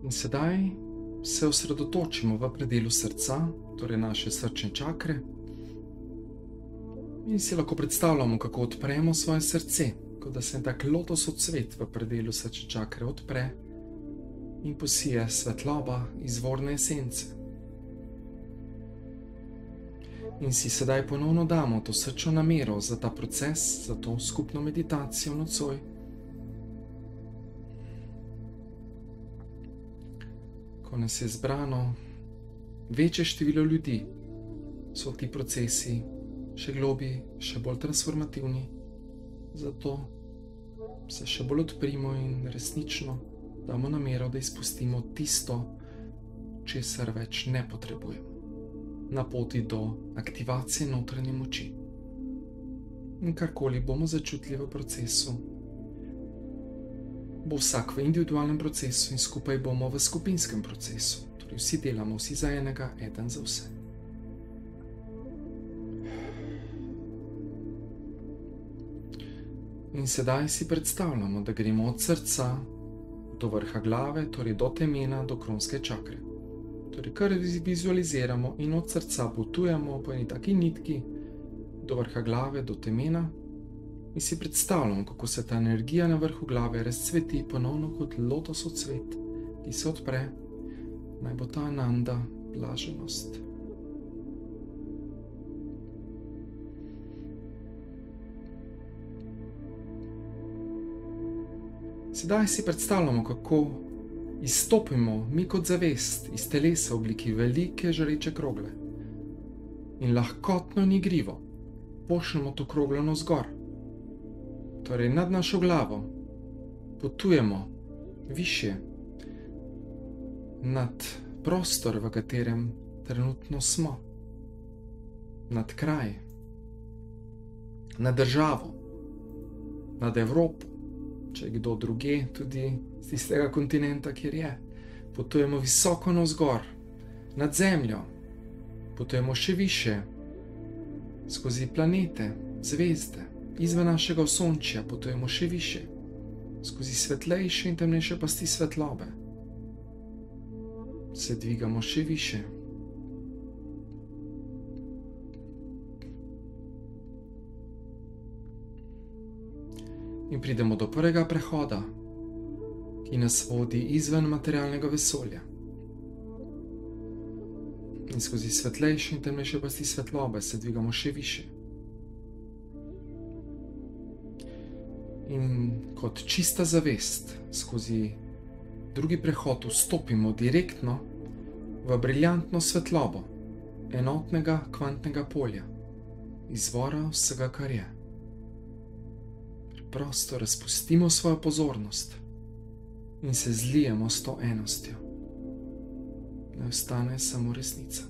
In sedaj se osredotočimo v predelu srca, torej naše srčne čakre. In si lahko predstavljamo, kako odpremo svoje srce, kot da se tak lotosov cvet v predelu srčne čakre odpre in posije svetloba izvorne esence. In si sedaj ponovno damo to srčno namero za ta proces, za to skupno meditacijo nocoj. Ko nas je zbrano večje število ljudi, so ti procesi še globji, še bolj transformativni. Zato se še bolj odprimo in resnično damo namero, da izpustimo tisto, česar več ne potrebujemo. na poti do aktivacije notranje moči. In karkoli bomo začutili v procesu, bo vsak v individualnem procesu in skupaj bomo v skupinskem procesu. Torej vsi delamo, vsi za enega, eden za vse. In sedaj si predstavljamo, da gremo od srca do vrha glave, torej do temena, do kronske čakre. Torej kar vizualiziramo in od srca potujemo po eni taki nitki do vrha glave, do temena in si predstavljamo, kako se ta energija na vrhu glave razcveti ponovno kot lotosov cvet, ki se odpre, naj bo ta ananda, blaženost. Sedaj si predstavljamo, kako izstopimo mi kot zavest iz telesa v obliki velike žareče krogle in lahkotno in igrivo pošljemo to kroglo navzgor. Torej nad našo glavo potujemo višje nad prostor, v katerem trenutno smo, nad kraj, nad državo, nad Evropo, če je kdo druge, tudi z tistega kontinenta, kjer je. Potujemo visoko navzgor, nad zemljo, potujemo še više, skozi planete, zvezde, izven našega osončja potujemo še više, skozi svetlejše in temnejše pasti svetlobe. Se dvigamo še više. In pridemo do prvega prehoda, ki nas vodi izven materialnega vesolja. In skozi svetlejše in temnejše pasti svetlobe se dvigamo še više. In kot čista zavest skozi drugi prehod vstopimo direktno v briljantno svetlobo enotnega kvantnega polja, izvora vsega, kar je. Prosto razpustimo svojo pozornost in se zlijemo s to enostjo. Naj ostane samo resnica.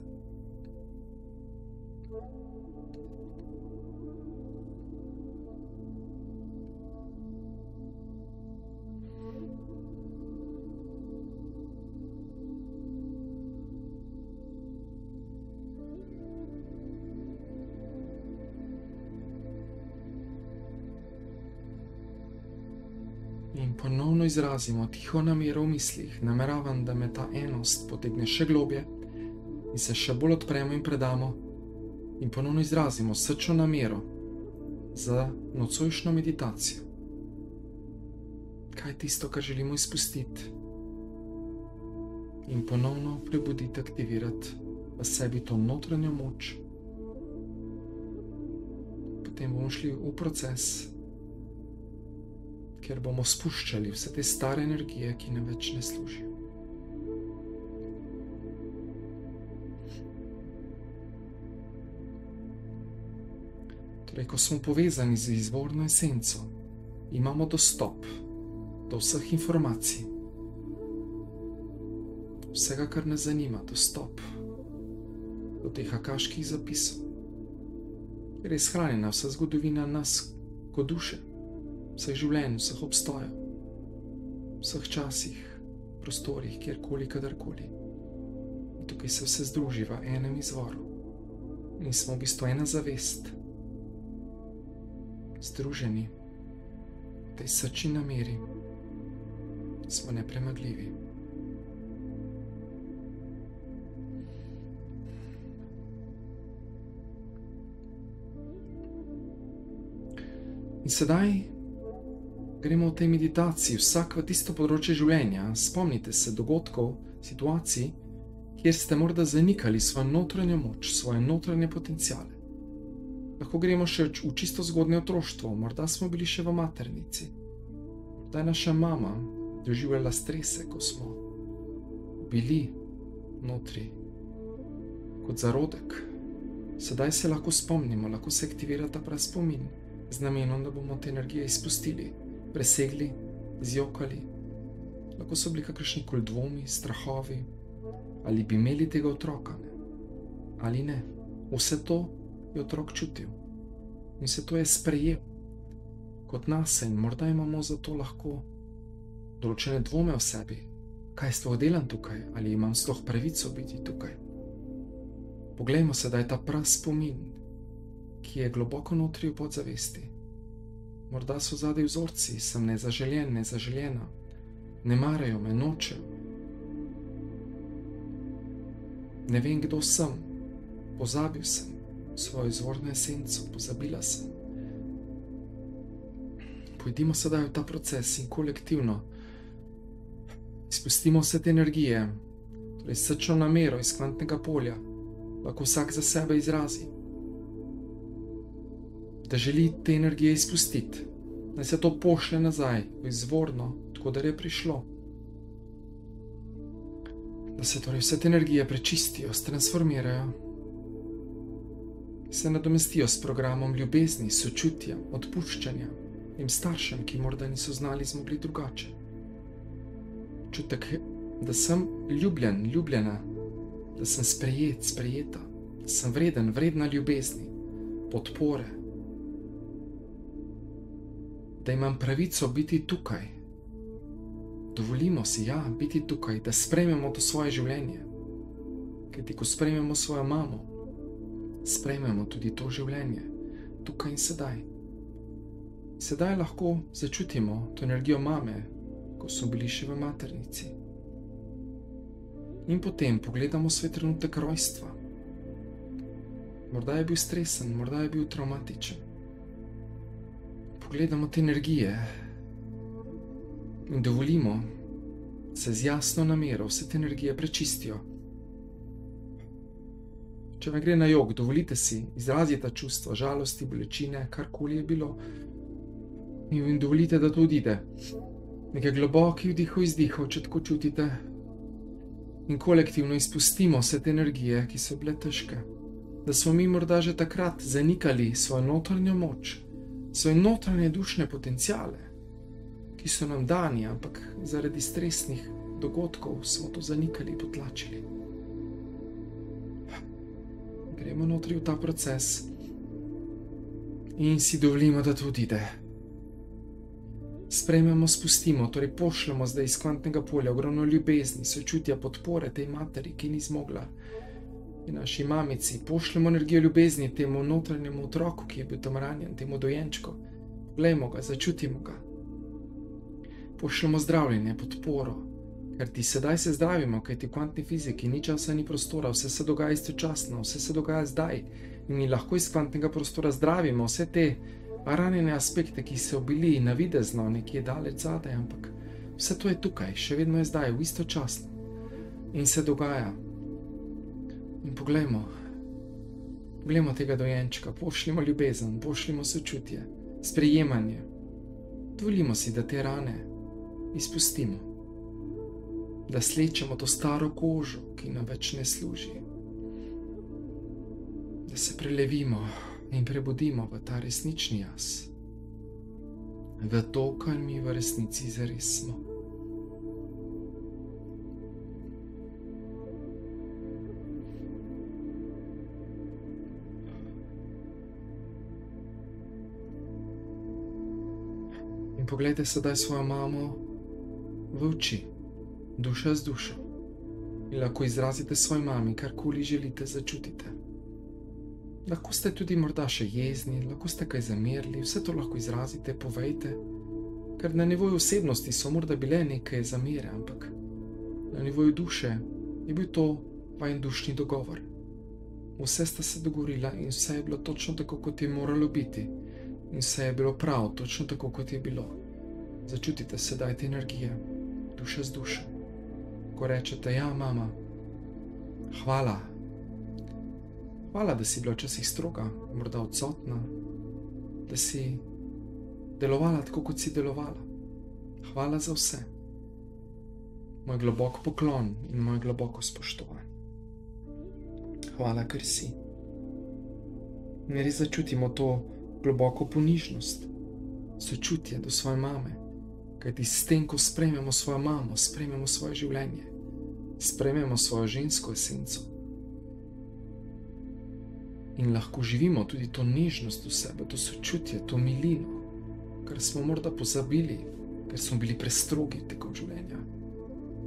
In ponovno izrazimo tiho namero v mislih. Nameravam, da me ta enost potegne še globje in se še bolj odpremo in predamo. In ponovno izrazimo srčno namero za nocojšnjo meditacijo. Kaj je tisto, kar želimo izpustiti? In ponovno prebuditi, aktivirati v sebi to notranjo moč. Potem bomo šli v proces, ker bomo spuščali vse te stare energije, ki nam več ne služijo. Torej, ko smo povezani z izvorno esenco, imamo dostop do vseh informacij, vsega, kar nas zanima, dostop do teh akaških zapisov, ker je shranjena vsa zgodovina nas kot duše, vseh življenj, vseh obstojev, vseh časih, prostorih, kjerkoli, kadarkoli. In tukaj se vse združi v enem izvoru. In smo v bistvu ena zavest, združeni v tej srčni nameri, smo nepremagljivi. In sedaj gremo v tej meditaciji vsak v tisto področje življenja. Spomnite se dogodkov, situacij, kjer ste morda zanikali svojo notranjo moč, svoje notranje potenciale. Lahko gremo še v čisto zgodnje otroštvo, morda smo bili še v maternici. Morda je naša mama doživljala strese, ko smo bili notri kot zarodek. Sedaj se lahko spomnimo, lahko se aktivira ta prav spomin z namenom, da bomo te energije izpustili, presegli, zjokali. Lahko so bili kakršnikoli dvomi, strahovi, ali bi imeli tega otroka. ali ne. Vse to je otrok čutil in vse to je sprejel kot nas in morda imamo zato lahko določene dvome v sebi, kaj sploh delam tukaj, ali imam sploh pravico biti tukaj. Poglejmo sedaj ta prav spomin, ki je globoko notri v podzavesti. Morda so zadaj vzorci, sem nezaželjen, nezaželjena, ne marajo me, nočem. Ne vem, kdo sem, pozabil sem svojo izvorno esenco, pozabila sem. Pojdimo sedaj v ta proces in kolektivno izpustimo vse te energije, torej srčno namero iz kvantnega polja, lahko vsak za sebe izrazi, da želi te energije izpustiti, da se to pošlje nazaj v izvorno, tako da je prišlo. Da se torej vse te energije prečistijo, transformirajo, se nadomestijo s programom ljubezni, sočutja, odpuščanja in staršem, ki morda niso znali zmogli drugače. Čutek, da sem ljubljen, ljubljena, da sem sprejet, sprejeta, da sem vreden, vredna ljubezni, podpore, da imam pravico biti tukaj. Dovolimo si, biti tukaj, da sprejmemo to svoje življenje. Kajti, ko sprejmemo svojo mamo, sprejmemo tudi to življenje, tukaj in sedaj. Sedaj lahko začutimo to energijo mame, ko so bili še v maternici. In potem pogledamo svoj trenutek rojstva. Morda je bil stresen, morda je bil traumatičen. Pogledamo te energije in dovolimo se z jasno namero vse te energije prečistijo. Če vam gre na jok, dovolite si izraziti čustva žalosti, bolečine, karkoli je bilo, in dovolite, da to odide. Nekaj globokih vdihov, izdihov, če tako čutite, in kolektivno izpustimo vse te energije, ki so bile težke, da smo mi morda že takrat zanikali svojo notranjo moč, svoje notranje dušne potenciale, ki so nam dani, ampak zaradi stresnih dogodkov smo to zanikali, potlačili. Gremo notri v ta proces in si dovolimo, da to odide. Sprejmemo, spustimo, torej pošljemo zdaj iz kvantnega polja ogromno ljubezni, sočutja, podpore tej materi, ki ni zmogla, in naši mamici. Pošljemo energijo ljubezni temu notranjemu otroku, ki je bil tam ranjen, temu dojenčku. Poglejmo ga, začutimo ga. Pošljemo zdravljenje, podporo, ker ti sedaj se zdravimo, kajti v kvantni fiziki ni časa, ni prostora, vse se dogaja istočasno, vse se dogaja zdaj in mi lahko iz kvantnega prostora zdravimo vse te ranjene aspekte, ki so bili navidezno nekje daleč zadaj, ampak vse to je tukaj, še vedno je zdaj, v istočasno in se dogaja. In poglejmo tega dojenčka, pošljimo ljubezen, pošljimo sočutje, sprejemanje. Dovolimo si, da te rane izpustimo, da slečemo to staro kožo, ki nam več ne služi, da se prelevimo in prebudimo v ta resnični jaz, v to, kar mi v resnici zares smo. In poglejte sedaj svojo mamo v oči, duša z dušo, in lahko izrazite svoj mami, karkoli želite, začutite. Lahko ste tudi morda še jezni, lahko ste kaj zamerili, vse to lahko izrazite, povejte, ker na nivoju osebnosti so morda bile neke zamere, ampak na nivoju duše je bil to vajen dušni dogovor. Vse sta se dogovorila in vse je bilo točno tako, kot je moralo biti, in vse je bilo prav, točno tako, kot je bilo. Začutite sedaj te energije, duša z dušo. Ko rečete, ja, mama, hvala. Hvala, da si bila včasih stroga, morda odsotna, da si delovala tako, kot si delovala. Hvala za vse. Moj globok poklon in moj globoko spoštovanje. Hvala, ker si. In res začutimo to globoko ponižnost, sočutje do svoje mame, kajti s tem, ko sprejmemo svojo mamo, sprejmemo svoje življenje, sprejmemo svojo žensko esenco. In lahko živimo tudi to nežnost v sebe, to sočutje, to milino, kar smo morda pozabili, ker smo bili prestrogi tekom življenja,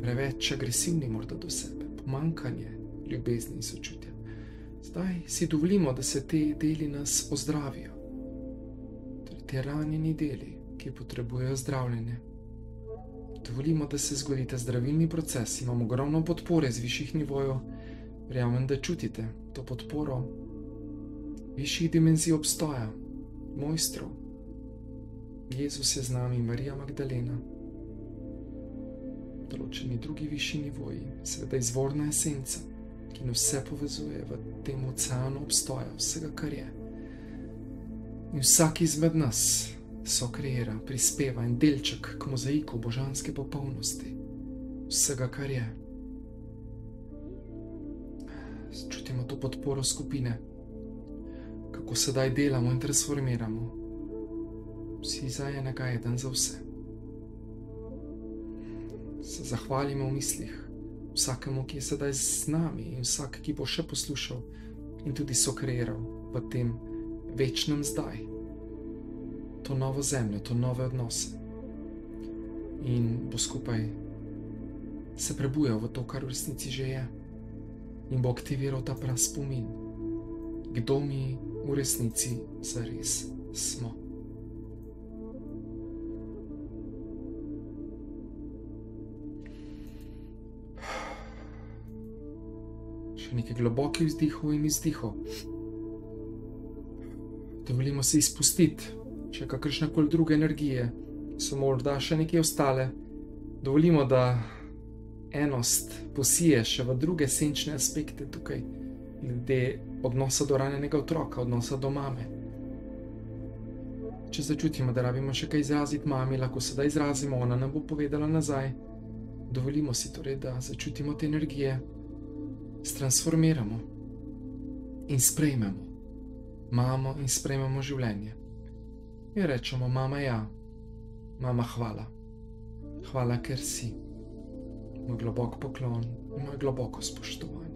preveč agresivni morda do sebe, pomanjkanje ljubezni in sočutja. Zdaj si dovolimo, da se te deli nas ozdravijo. Torej, te ranjeni deli, ki potrebujejo zdravljenje. Dovolimo, da se zgodi ta zdravilni proces, imamo ogromno podpore z višjih nivojev, verjamem, da čutite to podporo višjih dimenzij obstoja, mojstrov. Jezus je z nami, Marija Magdalena, določeni drugi višji nivoji, seveda izvorna esenca, ki nas vse povezuje v tem oceanu obstoja, vsega, kar je. In vsak izmed nas sokreira, prispeva en delček k mozaiku božanske popolnosti, vsega, kar je. Čutimo to podporo skupine, kako sedaj delamo in transformiramo. Vsi za enega, eden za vse. Se zahvalimo v mislih vsakemu, ki je sedaj z nami in vsak, ki bo še poslušal in tudi sokreiral v tem večnem zdaj. To novo zemljo, to nove odnose. In bo skupaj se prebujal v to, kar v resnici že je. In bo aktiviral ta prav spomin, kdo mi v resnici zares smo. Še nekaj globokih vzdihov in izdihov. Dovolimo se izpustiti, če kakršnekoli druge energije so morda še nekaj ostale. Dovolimo, da enost posije še v druge senčne aspekte tukaj, glede odnosa do ranjenega otroka, odnosa do mame. Če začutimo, da rabimo še kaj izraziti mami, lahko sedaj izrazimo, ona nam bo povedala nazaj. Dovolimo si torej, da začutimo te energije, transformiramo in sprejmemo mamo in sprejmemo življenje. In rečemo, mama ja, mama hvala. Hvala, ker si. Moj globok poklon in moj globoko spoštovanje.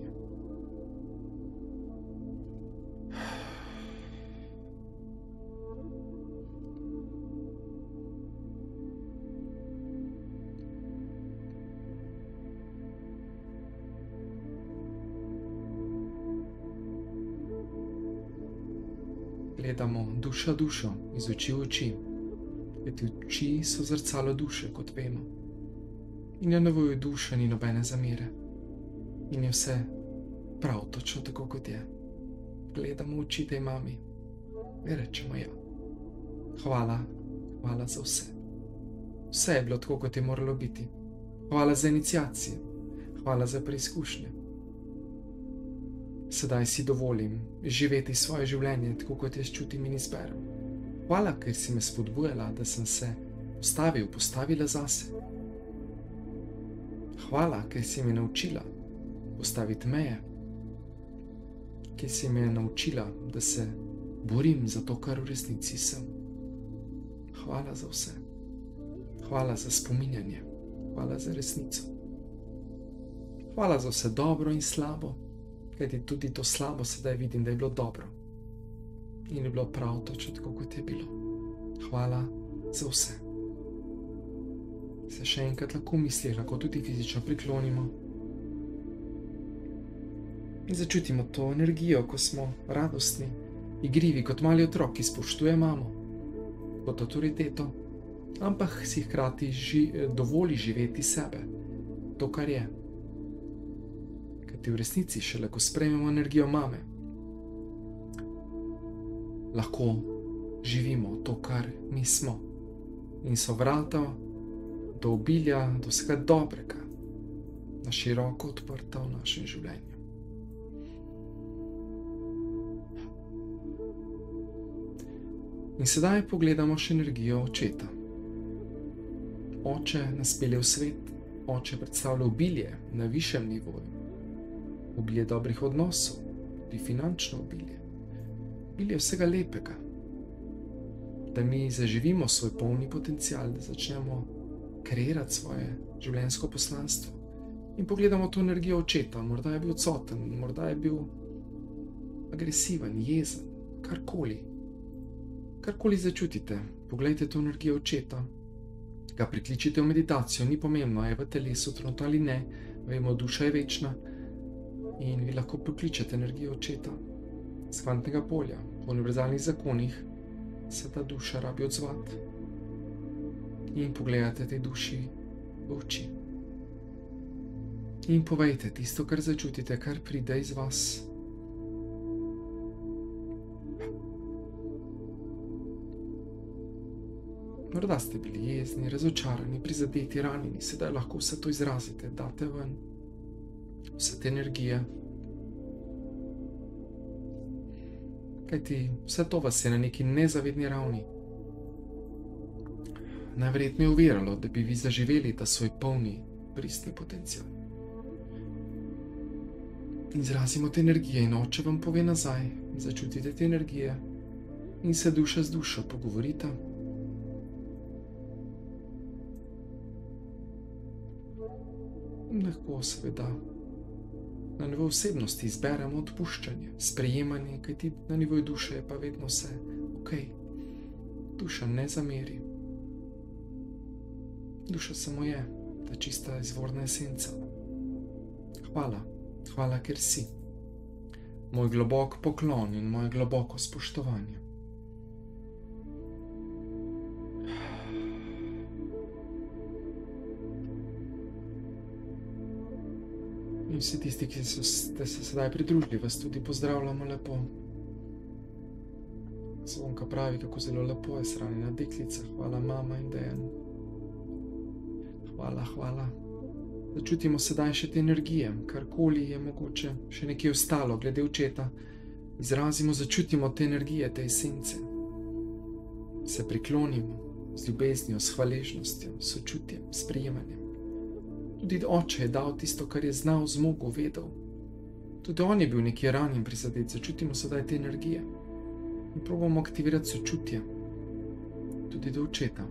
Gledamo duša dušo, iz oči v oči. Kajti oči so zrcalo duše, kot vemo. In na nivoju duše ni nobene zamere. In je vse prav točno tako, kot je. Gledamo v oči tej mami in rečemo ja. Hvala, hvala za vse. Vse je bilo tako, kot je moralo biti. Hvala za iniciacije, hvala za preizkušnje. Sedaj si dovolim živeti svoje življenje tako, kot jaz čutim in izberem. Hvala, ker si me spodbujala, da sem se postavila zase. Hvala, ker si me naučila postaviti meje, ker si me naučila, da se borim za to, kar v resnici sem. Hvala za vse. Hvala za spominjanje. Hvala za resnico. Hvala za vse dobro in slabo, kajti tudi to slabo sedaj vidim, da je bilo dobro. In je bilo prav točno tako, kot je bilo. Hvala za vse. Se še enkrat lahko v mislih, lahko tudi fizično priklonimo. In začutimo to energijo, ko smo radostni, igrivi, kot mali otrok, ki spoštuje mamo, kot avtoriteto, ampak si hkrati dovoli živeti sebe, to, kar je. Kajti v resnici šele, ko sprejmemo energijo mame, lahko živimo to, kar mi smo. In so vrata do obilja, do vsega dobrega, na široko odprta v našem življenju. In sedaj pogledamo še energijo očeta. Oče nas pelje v svet, oče predstavlja obilje na višjem nivoju, obilje dobrih odnosov, tudi finančno obilje, obilje vsega lepega, da mi zaživimo svoj polni potencial, da začnemo kreirati svoje življenjsko poslanstvo. In pogledamo to energijo očeta, morda je bil odsoten, morda je bil agresiven, jezen, karkoli. Karkoli začutite, poglejte to energijo očeta, ga prikličite v meditacijo, ni pomembno, je v telesu trenutno ali ne, vemo, duša je večna in vi lahko prikličete energijo očeta z kvantnega polja. Po univerzalnih zakonih se ta duša rabi odzvati in pogledate tej duši v oči. In povejte tisto, kar začutite, kar pride iz vas. Morda ste bili jezni, razočarani, prizadeti, ranjeni, sedaj lahko vse to izrazite, date ven, vse te energije. Kajti vse to vas je na neki nezavedni ravni najverjetneje uviralo, da bi vi zaživeli ta svoj polni, pristni potencial. Izrazimo te energije in oče vam pove nazaj, začutite te energije in se duša z dušo pogovorita. Lahko seveda na nivoju osebnosti izberemo odpuščanje, sprejemanje, kajti na nivoju duše je pa vedno vse ok. Duša ne zameri. Duša samo je, ta čista izvorna esenca. Hvala, hvala, ker si. Moj globok poklon in moje globoko spoštovanje. In vsi tisti, ki ste se sedaj pridružili, vas tudi pozdravljamo lepo. Zvonka pravi, kako zelo lepo je shranjena deklica. Hvala, mama in Dejan. Hvala, hvala. Začutimo sedaj še te energije, karkoli je mogoče, še nekaj ostalo glede očeta. Izrazimo, začutimo te energije, te esence. Se priklonimo z ljubeznijo, s hvaležnostjo, s sočutjem, s prijemanjem. Tudi oče je dal tisto, kar je znal, zmogel, vedel. Tudi on je bil nekje ranjen, prizadet. Začutimo sedaj te energije in probamo aktivirati sočutje tudi do očeta.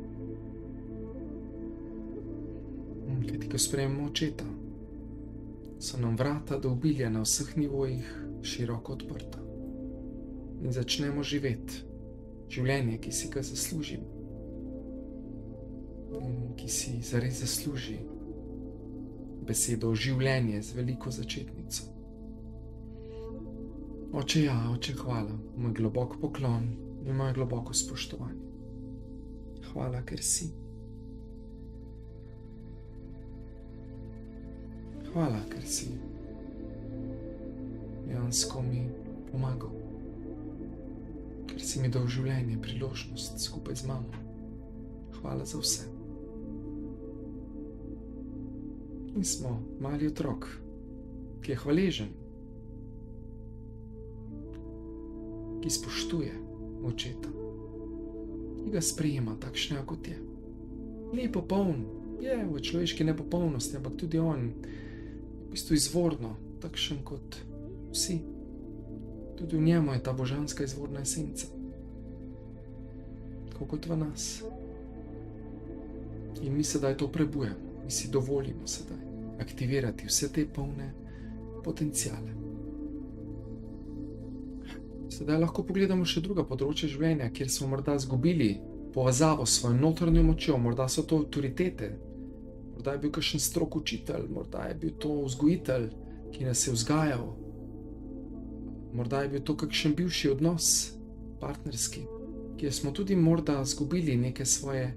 Kajti, ko sprejmemo očeta, so nam vrata do obilja na vseh nivojih široko odprta in začnemo živeti življenje, ki si ga zaslužimo in ki si zares zasluži besedo življenje z veliko začetnico. Oče, ja, oče, hvala, moj globok poklon in moje globoko spoštovanje. Hvala, ker si. Hvala, ker si dejansko mi pomagal, ker si mi dal življenje, priložnost skupaj z mamo. Hvala za vse. In smo mali otrok, ki je hvaležen, ki spoštuje očeta, ki ga sprejema takšnega, kot je. Ni popoln, je v človeški nepopolnosti, ampak tudi on v bistvu izvorno, takšen kot vsi. Tudi v njemu je ta božanska izvorna esenca, tako kot v nas. In mi sedaj to prebujemo, mi si dovolimo sedaj aktivirati vse te polne potencijale. Sedaj lahko pogledamo še druga področja življenja, kjer smo morda izgubili povezavo s svojo notranjo močjo, morda so to avtoritete, morda je bil kakšen strog učitelj, morda je bil to vzgojitelj, ki nas je vzgajal, morda je bil to kakšen bivši odnos, partnerski, kjer smo tudi morda izgubili neke svoje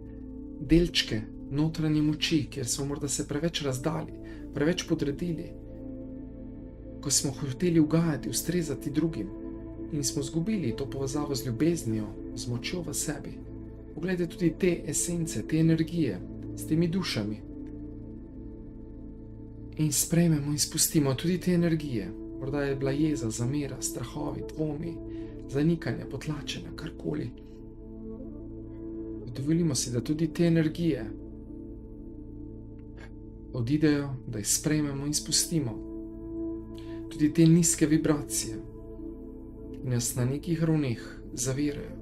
delčke notranje moči, kjer smo morda se preveč razdali, preveč podredili, ko smo hoteli ugajati, ustrezati drugim in smo izgubili to povezavo z ljubeznijo, z močjo v sebi. Poglejte tudi te esence, te energije, s temi dušami in sprejmemo in spustimo tudi te energije. Morda je bila jeza, zamera, strahovi, dvomi, zanikanje, potlačenja, karkoli. Dovolimo si, da tudi te energije odidejo, da jih sprejmemo in spustimo. Tudi te nizke vibracije, ki nas na nekih ravneh zavirajo,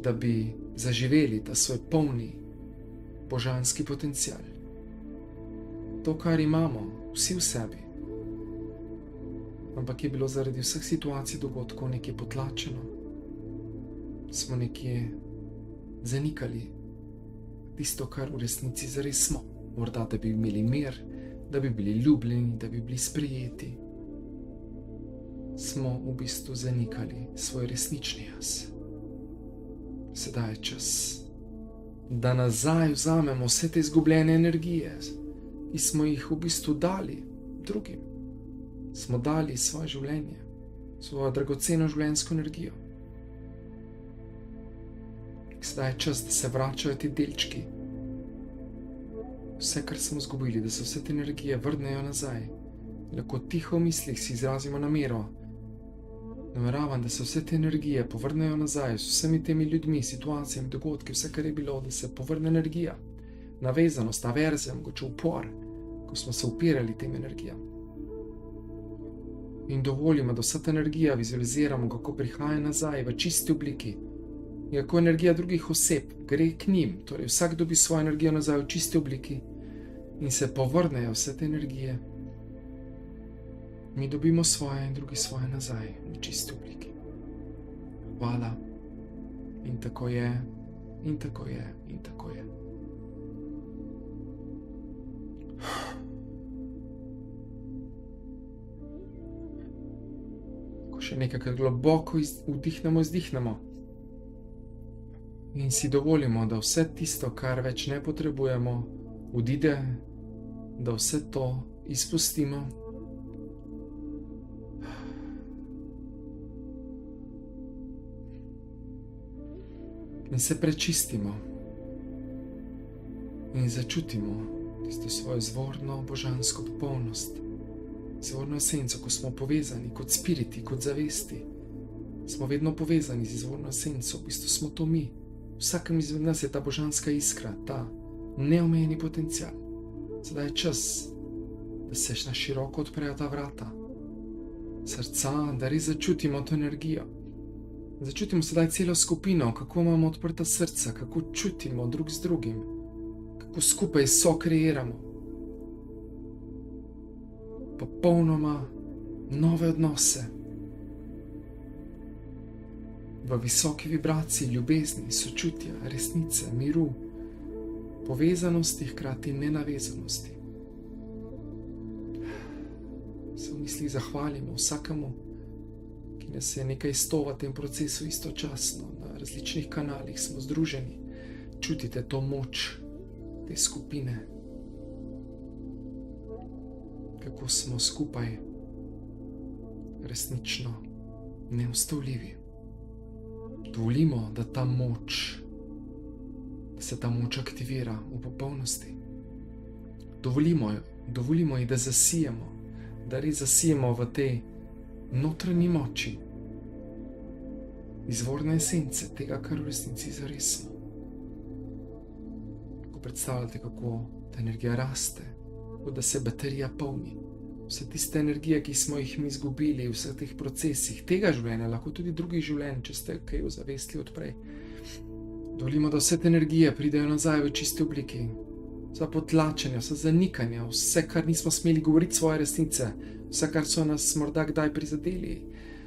da bi zaživeli ta svoj polni božanski potencial. To, kar imamo vsi v sebi, ampak je bilo zaradi vseh situacij, dogodkov nekje potlačeno. Smo nekje zanikali tisto, kar v resnici zares smo. Morda, da bi imeli mir, da bi bili ljubljeni, da bi bili sprejeti. Smo v bistvu zanikali svoj resnični jaz. Sedaj je čas, da nazaj vzamemo vse te izgubljene energije, ki smo jih v bistvu dali drugim. Smo dali svoje življenje, svojo dragoceno življenjsko energijo. Sedaj je čas, da se vračajo ti delčki. Vse, kar smo izgubili, da se vse te energije vrnejo nazaj. Lahko tiho v mislih si izrazimo namero. Nameravam, da se vse te energije povrnejo nazaj s vsemi temi ljudmi, situacijami, dogodki, vse, kar je bilo, da se povrne energija. Navezanost, averzija, mogoče upor, ko smo se upirali tem energijam. In dovolimo, da vsa ta energija vizualiziramo, kako prihaja nazaj v čisti obliki. In kako energija drugih oseb gre k njim, torej vsak dobi svojo energijo nazaj v čisti obliki in se povrnejo vse te energije. Mi dobimo svoje in drugi svoje nazaj v čisti obliki. Hvala. In tako je, in tako je, in tako je. Ko še nekaj globoko vdihnemo, izdihnemo. In si dovolimo, da vse tisto, kar več ne potrebujemo, odide, da vse to izpustimo. In se prečistimo. In začutimo tisto svojo izvorno božansko popolnost. Izvorno esenco, ko smo povezani kot spiriti, kot zavesti. Smo vedno povezani z izvorno esenco, v bistvu smo to mi. Vsakem izmed nas je ta božanska iskra, ta neomejeni potencial. Sedaj je čas, da se na široko odprejo ta vrata srca, da res začutimo to energijo. Začutimo sedaj celo skupino, kako imamo odprta srca, kako čutimo drug z drugim, kako skupaj sokreiramo popolnoma nove odnose. V visoki vibraciji ljubezni, sočutja, resnice, miru, povezanosti, hkrati nenavezanosti. Se v mislih zahvalimo vsakemu, ki nas je nekaj stova v tem procesu istočasno, na različnih kanalih smo združeni. Čutite to moč te skupine, kako smo skupaj resnično neustavljivi. Dovolimo, da se ta moč aktivira v popolnosti. Dovolimo ji, da zasijemo, da res zasijemo v tej notranji moči, izvorne esence tega, kar v resnici zares smo. Ko predstavljate, kako ta energija raste, kot da se baterija polni. Vse tiste energije, ki smo jih mi izgubili v vseh teh procesih, tega življenja, lahko tudi drugih življenj, če ste kaj ozavestili odprej. Dovolimo, da vse te energije pridejo nazaj v čisti obliki. Vsa potlačenja, vsa zanikanja, vse, kar nismo smeli govoriti svoje resnice, vse, kar so nas morda kdaj prizadeli,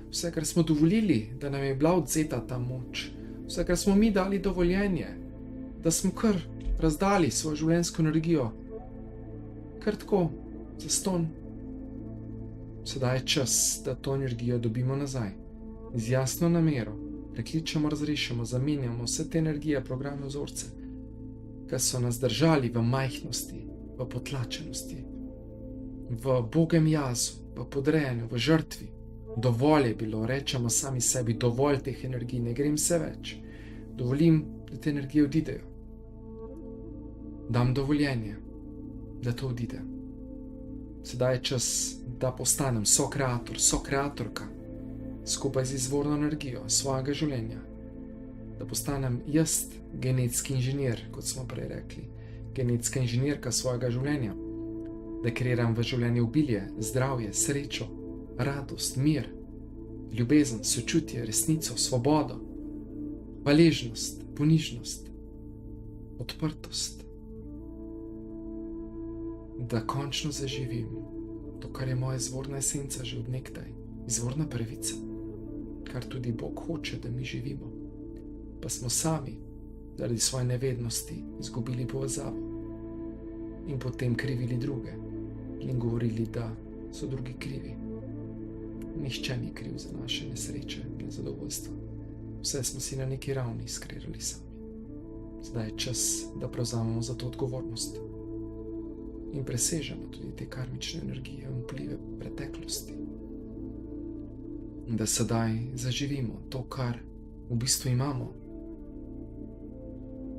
vse, kar smo dovolili, da nam je bila odzeta ta moč, vse, kar smo mi dali dovoljenje, da smo kar razdali svojo življenjsko energijo, kar tako, zastonj. Sedaj je čas, da to energijo dobimo nazaj. Z jasno namero prekličemo, razrešimo, zamenjamo vse te energije, programe, vzorce, ki so nas držali v majhnosti, v potlačenosti, v bogem jazu, v podrejanju, v žrtvi. Dovolj je bilo, rečemo sami sebi, dovolj teh energij, ne grem se več. Dovolim, da te energije odidejo. Dam dovoljenje, da to odide. Sedaj je čas, da postanem sokreator, sokreatorka, skupaj z izvorno energijo svojega življenja. Da postanem jaz genetski inženir, kot smo prej rekli, genetska inženirka svojega življenja. Da kreiram v življenju obilje, zdravje, srečo, radost, mir, ljubezen, sočutje, resnico, svobodo, hvaležnost, ponižnost, odprtost. Da končno zaživim to, kar je moja izvorna esenca že od nekdaj. izvorna pravica, kar tudi Bog hoče, da mi živimo. Pa smo sami zaradi svoje nevednosti izgubili povezavo in potem krivili druge in govorili, da so drugi krivi. Nihče ni kriv za naše nesreče in nezadovoljstva. Vse smo si na neki ravni skreirali sami. Zdaj je čas, da prevzamemo za to odgovornost in presežemo tudi te karmične energije in vplive preteklosti. In da sedaj zaživimo to, kar v bistvu imamo.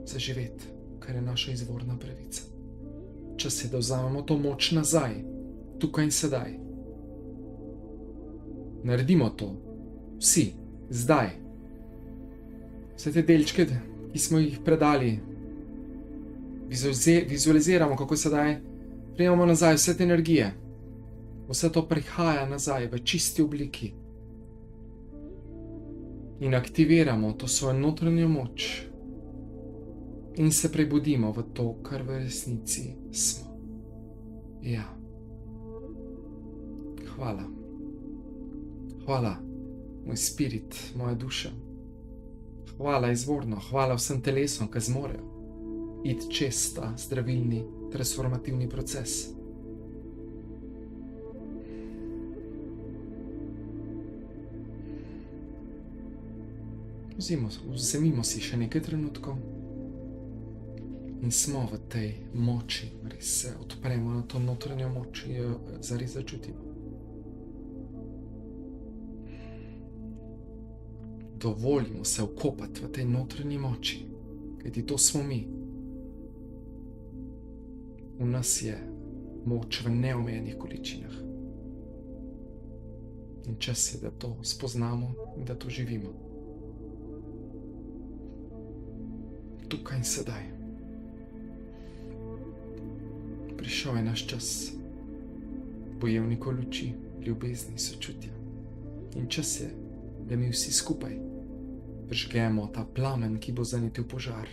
Zaživeti, kar je naša izvorna pravica. Čas je, da vzamemo to moč nazaj, tukaj in sedaj. Naredimo to, vsi, zdaj. Vse te delčke, ki smo jih predali, vizualiziramo, kako sedaj prijemamo nazaj vse te energije. Vse to prihaja nazaj v čisti obliki. In aktiviramo to svojo notranjo moč. In se prebudimo v to, kar v resnici smo. Ja. Hvala. Hvala, moj spirit, moja duša. Hvala izvorno, hvala vsem telesom, ki zmorejo iti čez ta zdravilni, transformativni proces. Vzemimo si še nekaj trenutkov in smo v tej moči, res se odpremo na to notranjo moč in jo zares začutimo. Dovolimo se vkopati v tej notranji moči, kajti to smo mi. V nas je moč v neomejenih količinah. In čas je, da to spoznamo in da to živimo. Tukaj in sedaj. Prišel je naš čas, bojevnikov luči, ljubezni, sočutja. In čas je, da mi vsi skupaj prižgemo ta plamen, ki bo zanetil požar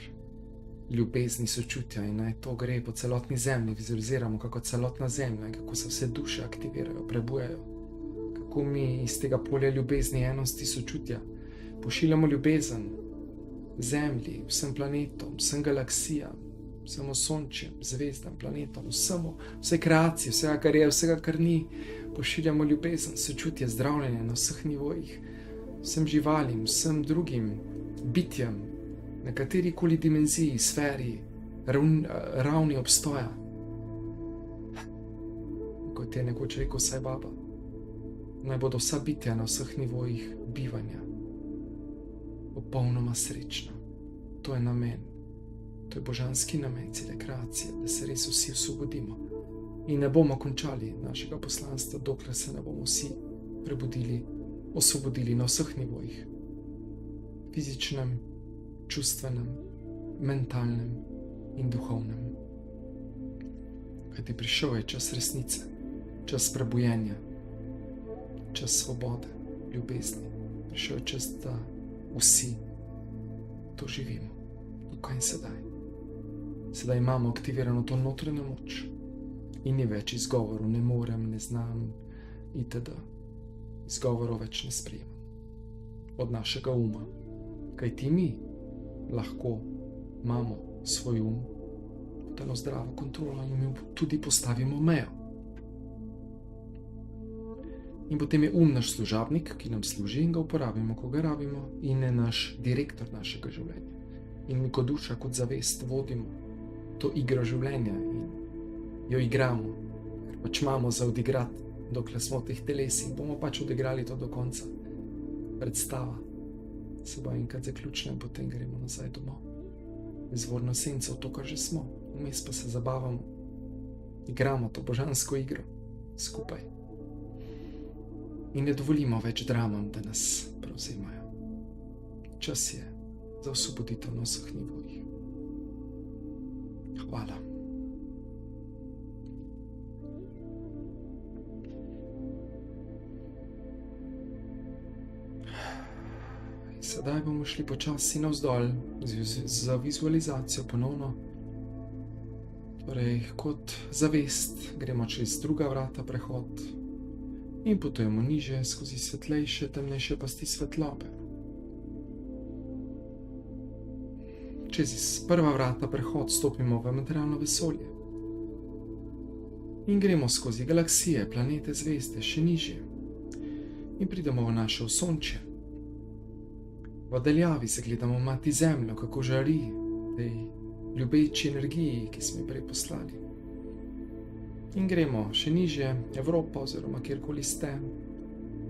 ljubezni, sočutja, in naj to gre po celotni zemlji. Vizualiziramo, kako celotna zemlja, kako se vse duše aktivirajo, prebujajo, kako mi iz tega polja ljubezni, enosti, sočutja pošiljamo ljubezen zemlji, vsem planetom, vsem galaksijam, vsem osončjem, zvezdam, planetom, vse kreacije, vsega, kar je, vsega, kar ni. Pošiljamo ljubezen, sočutje, zdravljenje na vseh nivojih, vsem živalim, vsem drugim bitjem, na katerikoli dimenziji, sferi, ravni obstoja. Kot je nekoč rekel Sai Baba, naj bodo vsa bitja na vseh nivojih bivanja popolnoma srečna. To je namen, to je božanski namen cele kreacije, da se res vsi osvobodimo. In ne bomo končali našega poslanstva, dokler se ne bomo vsi prebudili, osvobodili na vseh nivojih. Fizičnem, čustvenem, mentalnem in duhovnem. Kajti prišel je čas resnice, čas prebujenja, čas svobode, ljubezni. Prišel je čas, da vsi to živimo, tukaj in sedaj. Sedaj imamo aktivirano to notranjo moč in ni več izgovorov, ne morem, ne znam, itd. Izgovorov več ne sprejemam od našega uma, kajti mi lahko imamo svoj um pod eno zdravo kontrolo in mi tudi postavimo mejo. In potem je naš služabnik, ki nam služi in ga uporabimo, ko ga rabimo, in je naš direktor našega življenja. In mi kot duša, kot zavest vodimo to igro življenja in jo igramo, ker pač imamo za odigrati, dokler smo v teh telesih, bomo pač odigrali to do konca. Predstava se bo enkrat zaključila in potem gremo nazaj domov. Izvorno esenco v to, kar že smo, vmes pa se zabavamo, igramo to božansko igro skupaj. In ne dovolimo več dramam, da nas prevzemajo. Čas je za osvoboditev na vseh nivojih. Hvala. Sedaj bomo šli počasi navzdol za vizualizacijo ponovno. Torej, kot zavest gremo čez druga vrata, prehod In potujemo niže skozi svetlejše, temnejše pasti svetlobe. Čez prva vrata prehod stopimo v materialno vesolje. In gremo skozi galaksije, planete, zvezde, še nižje. In pridemo v naše osončje. V daljavi se gledamo mati zemljo, kako žari tej ljubeči energiji, ki smo jo prej poslali. In gremo še nižje, Evropa oziroma kjerkoli ste,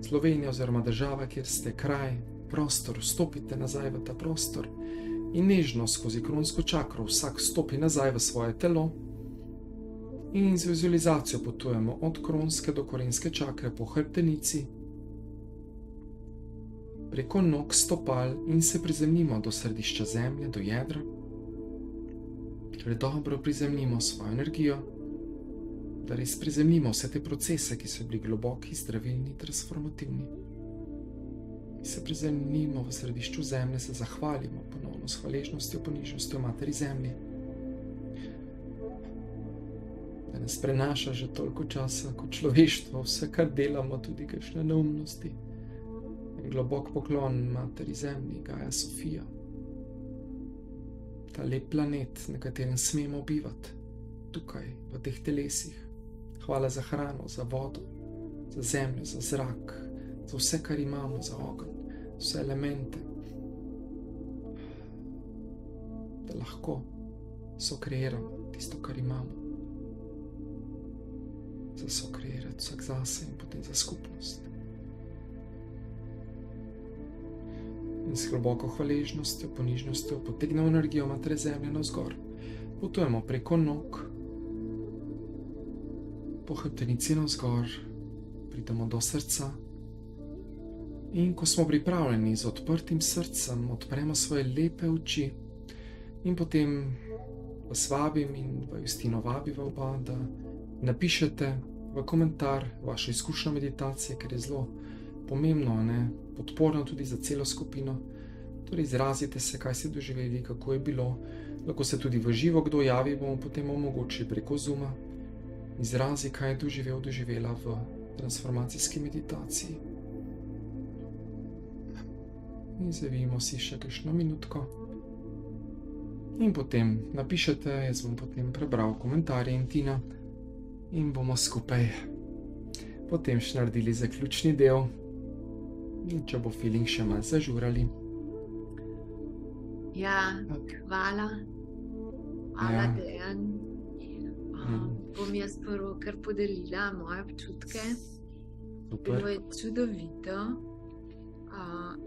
Slovenija oziroma država, kjer ste, kraj, prostor, vstopite nazaj v ta prostor in nežno skozi kronsko čakro vsak stopi nazaj v svoje telo in z vizualizacijo potujemo od kronske do korenske čakre po hrbtenici, preko nog, stopal in se prizemljimo do središča zemlje, do jedra, ker dobro prizemljimo svojo energijo, da res prizemljimo vse te procese, ki so bili globoki, zdravilni, transformativni. In se prizemljimo v središču zemlje, se zahvalimo ponovno s hvaležnostjo, ponižnostjo materi zemlji, da nas prenaša že toliko časa kot človeštvo, vse, kar delamo, tudi kakšne neumnosti. In globok poklon materi zemlji, Gaja Sofija. Ta lep planet, na katerem smemo bivati, tukaj, v teh telesih. Hvala za hrano, za vodo, za zemljo, za zrak, za vse, kar imamo, za ogenj, vse elemente. Da lahko sokreiramo tisto, kar imamo. Za sokreirati vsak zase in potem za skupnost. In s globoko hvaležnostjo, ponižnostjo potegnemo energijo matere zemlje navzgor. Potujemo preko nog, po hrbtenici navzgor, pridemo do srca in ko smo pripravljeni z odprtim srcem, odpremo svoje lepe oči in potem vas vabim in Justino vabiva oba, da napišete v komentar vašo izkušnjo meditacije, ker je zelo pomembno, podporno tudi za celo skupino. Torej izrazite se, kaj ste doživeli, kako je bilo. Lahko se tudi v živo kdo javi, bomo potem omogočili preko Zooma. Izrazi, kaj je doživel, doživela v transformacijski meditaciji. In zavijemo si še kakšno minutko. In potem napišete, jaz bom potem prebral komentarje in Tina. In bomo skupaj potem še naredili zaključni del. In če bo feeling še malo zažurali. Ja, hvala. Hvala, Dejan. Bom jaz prvo kar podelila moje občutke. Super. Bilo je čudovito,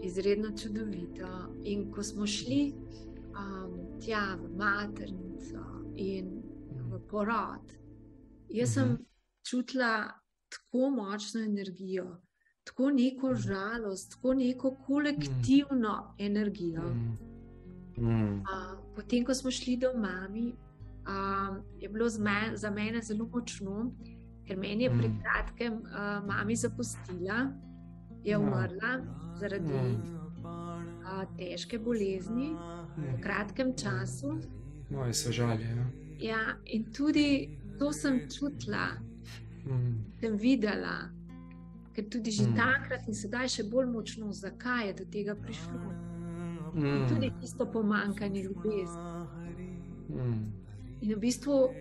izredno čudovito. In ko smo šli tja v maternico in v porod, jaz sem čutila tako močno energijo, tako neko žalost, tako neko kolektivno energijo. Potem, ko smo šli do mami, je bilo za mene zelo močno, ker meni je pred kratkem mami zapustila, je umrla zaradi težke bolezni v kratkem času. Moje sožalje, ja. Ja, in tudi to sem čutila, sem videla, ker tudi že takrat in sedaj še bolj močno, zakaj je do tega prišlo. In tudi tisto pomanjkanje ljubezni. In v bistvu,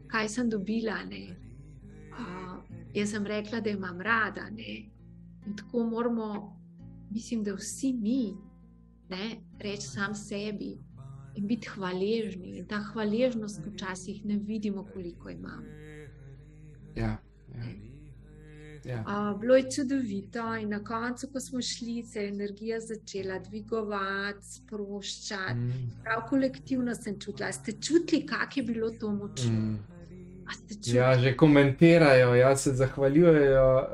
kaj sem dobila, jaz sem rekla, da imam rada, in tako moramo, mislim, da vsi mi, reči sam sebi in biti hvaležni. In ta hvaležnost včasih ne vidimo, koliko imamo. Ja. Bilo je čudovito in na koncu, ko smo šli, se je energija začela dvigovati, sproščati. Prav kolektivno sem čutila. Ste čutili, kako je bilo to močno? Ja, že komentirajo, se zahvaljujejo.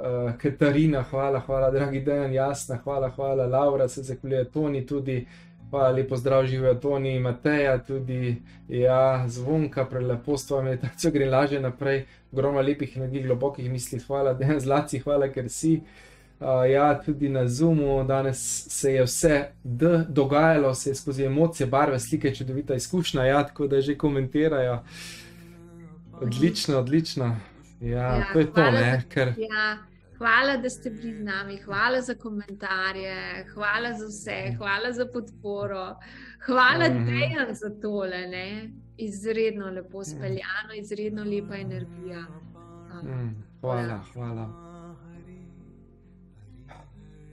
Katarina, hvala, dragi Dejan, Jasna, hvala, Laura se zahvaljuje, Toni tudi. Hvala, lepo zdrav, živijo Toni, Mateja tudi, Zvonka, prelepo s tvojo meditacijo, gre lažje naprej, ogromno lepih energij, globokih misli, hvala, Dejan, Zlaci, hvala, ker si. Tudi na Zoomu, danes se je vse dogajalo, se je skozi emocije, barve, slike, čudovita izkušnja, tako da že komentirajo. Odlično. To je to, ker... Hvala, da ste bili z nami, hvala za komentarje, hvala za vse, hvala za podporo, hvala Dejan za tole, ne? Izredno lepo speljano, izredno lepa energija. Hvala.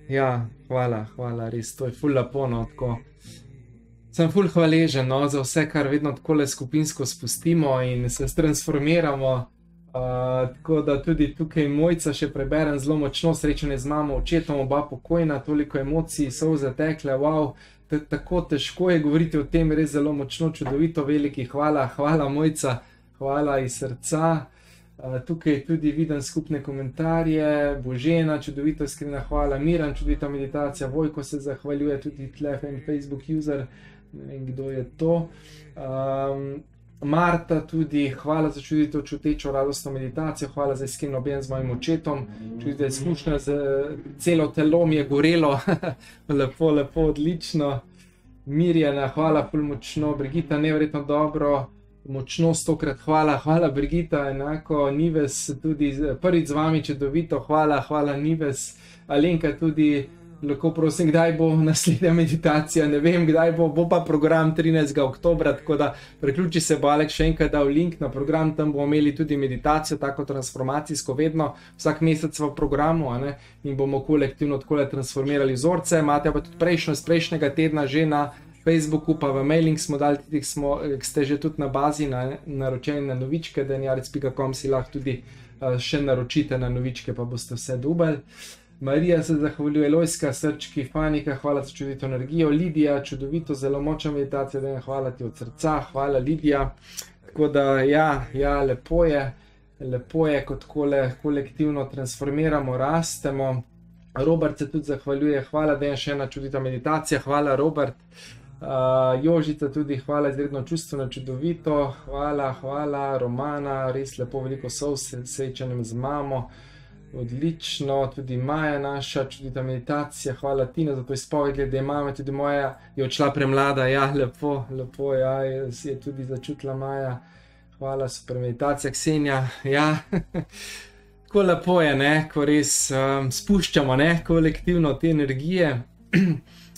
Ja, hvala, res, to je ful lepo, no, tako. Sem ful hvaležen, no, za vse, kar vedno takole skupinsko spustimo in se transformiramo. Tako da tudi tukaj Mojca še preberem zelo močno, srečanje z mamo, očetom, oba pokojna, toliko emocij, solze tekle, wow, tako težko je govoriti o tem, res zelo močno, čudovito, veliki hvala Mojca, hvala iz srca. Tukaj tudi vidim skupne komentarje, Božena, čudovito, iskrena hvala, Miran, čudovita meditacija, Vojko se zahvaljuje, tudi tlef en Facebook user, ne vem, kdo je to. Marta tudi, hvala za čudovito, čutečo, radostno meditacijo, hvala za iskreno objem z mojim očetom, čudovita izkušnja, celo telo mi je gorelo, lepo, odlično. Mirjana, hvala ful močno, Brigita, neverjetno dobro, močno 100-krat hvala Brigita, enako, Nives tudi, prvič z vami čudovito, hvala Nives, Alenka tudi, lahko prosim, kdaj bo naslednja meditacija, ne vem, kdaj bo pa program 13. oktobra, tako da priključi se bo Alek še enkrat dal link na program, tam bomo imeli tudi meditacijo, tako transformacijsko, vedno, vsak mesec v programu, a ne, in bomo kolektivno takole transformirali vzorce, imate pa tudi prejšnjega tedna že na Facebooku, pa v mailing smo dali, ste že tudi na bazi naročeni na novičke, denjarec.com si lahko tudi še naročite na novičke, pa boste vse dobili. Marija se zahvaljuje, Lojska, srčki, Fanika, hvala za čudovito energijo, Lidija, čudovito, zelo močna meditacija, da hvala ti od srca, hvala Lidija. Tako da, ja, lepo je, kot kolektivno transformiramo, rastemo. Robert se tudi zahvaljuje, hvala, da je še ena čudovita meditacija, hvala Robert. Jožica tudi, hvala, izredno čustveno, čudovito, hvala, Romana, res lepo, veliko srečanjem z mamo. Odlično, tudi Maja naša, čudita meditacija, hvala Tina za to izpoved, glede mame, tudi moja je odšla premlada, ja, lepo, ja, je tudi začutila Maja, hvala, super meditacija, Ksenija, ja, tako lepo je, ne, ko res spuščamo, ne, kolektivno te energije.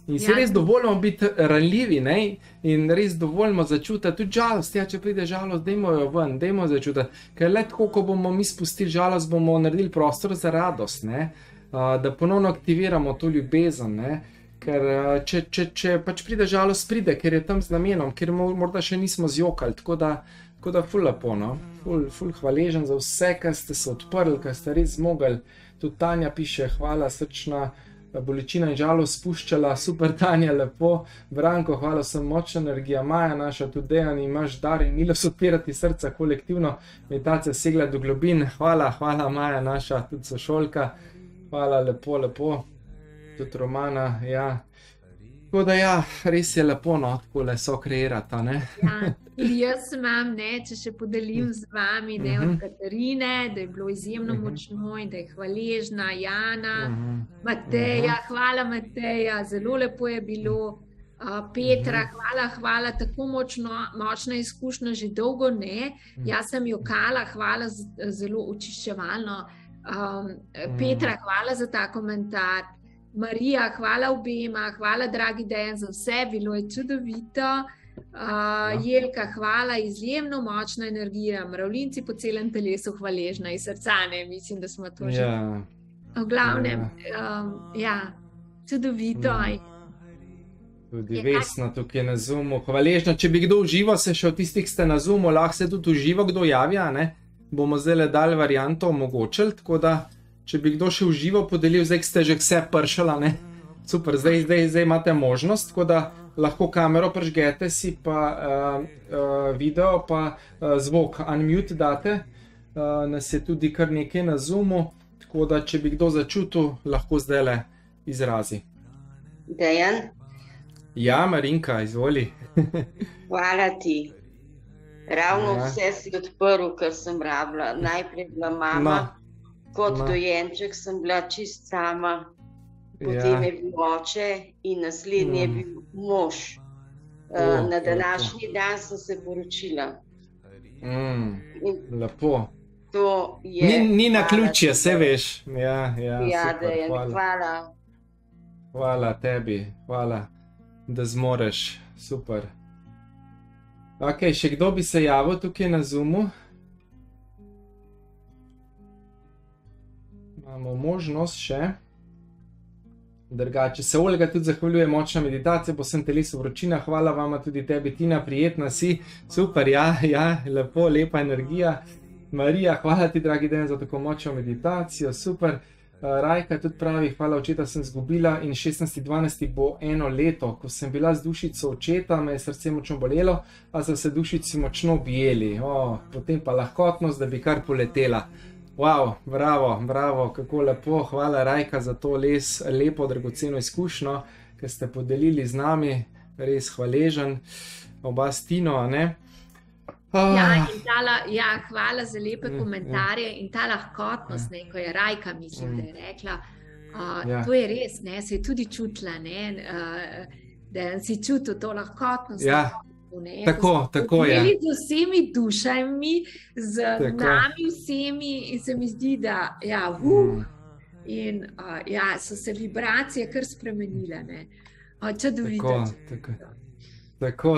In se res dovoljamo biti ranljivi, ne, in res dovoljamo začutiti tudi žalost, ja, če pride žalost, dajmo jo ven, dajmo začutiti, ker le tako, ko bomo mi spustili žalost, bomo naredili prostor za radost, ne, da ponovno aktiviramo to ljubezen, ne, ker če pač pride žalost, pride, ker je tam z namenom, ker morda še nismo zjokali, tako da ful lepo, no, ful hvaležen za vse, kar ste se odprli, kar ste res zmogli, tudi Tanja piše, hvala, srčna, bolečina in žalost spuščala, super Tanja, lepo, Branko, hvala, sem močna energija, Maja naša, tudi Dejan, imaš dar in milost odpirati srca kolektivno, meditacija segla do globin, hvala Maja naša, tudi sošolka, hvala, lepo, tudi Romana, ja, tako da ja, res je lepo, no, takole so kreirata, ne. Ja, jaz imam, ne, če še podelim z vami, ne, od Katarine, da je bilo izjemno močno in da je hvaležna, Jana, Mateja, hvala Mateja, zelo lepo je bilo, Petra, hvala, tako močna izkušnja, že dolgo ne, jaz sem jokala, hvala, zelo očiščevalno, Petra, hvala za ta komentar, Marija, hvala obema, hvala dragi Dejan za vse, bilo je čudovito. Jelka, hvala, izjemno močna energija, mravljinci po celem telesu, hvaležna iz srca, ne, mislim, da smo to že. V glavnem, ja, čudovito. Tudi Vesna tukaj na Zoomu, hvaležna, če bi kdo užival, se še od tistih ste na Zoomu, lahko se tudi uživa, kdo javlja, ne, bomo zdaj dali varianto omogočili, tako da, če bi kdo še užival podelil, zdaj ste že vse pršala, ne, super, zdaj imate možnost, tako da lahko kamero prižgete si, pa video, pa zvok unmute date, nas je tudi kar nekaj na Zoomu, tako da, če bi kdo začutil, lahko zdajle izrazi. Dejan? Ja, Marinka, izvoli. Hvala ti. Ravno vse si odprl, kar sem rabila. Najprej bila mama, kot dojenček sem bila čist sama. Potem je bil oče in naslednji je bil mož. Na današnji dan sem se poročila. Lepo. to je. Ni na ključje, se veš. Ja, super, hvala. Hvala tebi, hvala, da zmoreš, super. Ok, še kdo bi se javil tukaj na Zoomu? Imamo možnost še. Drugače se Olga tudi zahvaljuje, močna meditacija, po vsem telesu vročina, hvala vama tudi tebi, Tina, prijetna si, super, ja, lepo, lepa energija. Marija, hvala ti, dragi Dan, za tako močno meditacijo, super. Rajka tudi pravi, hvala, očeta sem zgubila in 16.12. bo 1 leto, ko sem bila z dušico očeta, me je srce močno bolelo, a so se dušici močno objeli, potem pa lahkotnost, da bi kar poletela. Wow, bravo, kako lepo, hvala Rajka za to lepo, dragoceno izkušnjo, ki ste podelili z nami, res hvaležen, oba s Tino, a ne? Hvala za lepe komentarje in ta lahkotnost, ko je Rajka, mislim, da je rekla, to je res, se je tudi čutila, da si čutil to lahkotnost. Tako je. Z vsemi dušami, z nami vsemi in se mi zdi, da so se vibracije kar spremenile. Čudovito.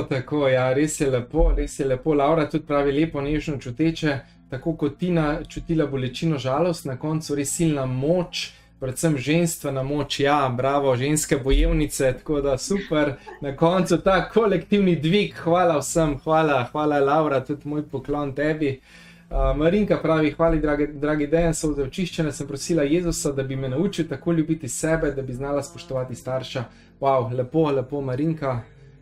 Tako, ja, res je lepo. Laura tudi pravi lepo, nežno čuteče, tako kot Tina čutila bolečino, žalost, na koncu res silna moč, predvsem ženstvena moč, bravo, ženske bojevnice, tako da super, na koncu ta kolektivni dvig, hvala vsem, hvala Laura, tudi moj poklon tebi. Marinka pravi, hvali dragi Dan, so za očiščene, sem prosila Jezusa, da bi me naučil tako ljubiti sebe, da bi znala spoštovati starša. Wow, lepo Marinka,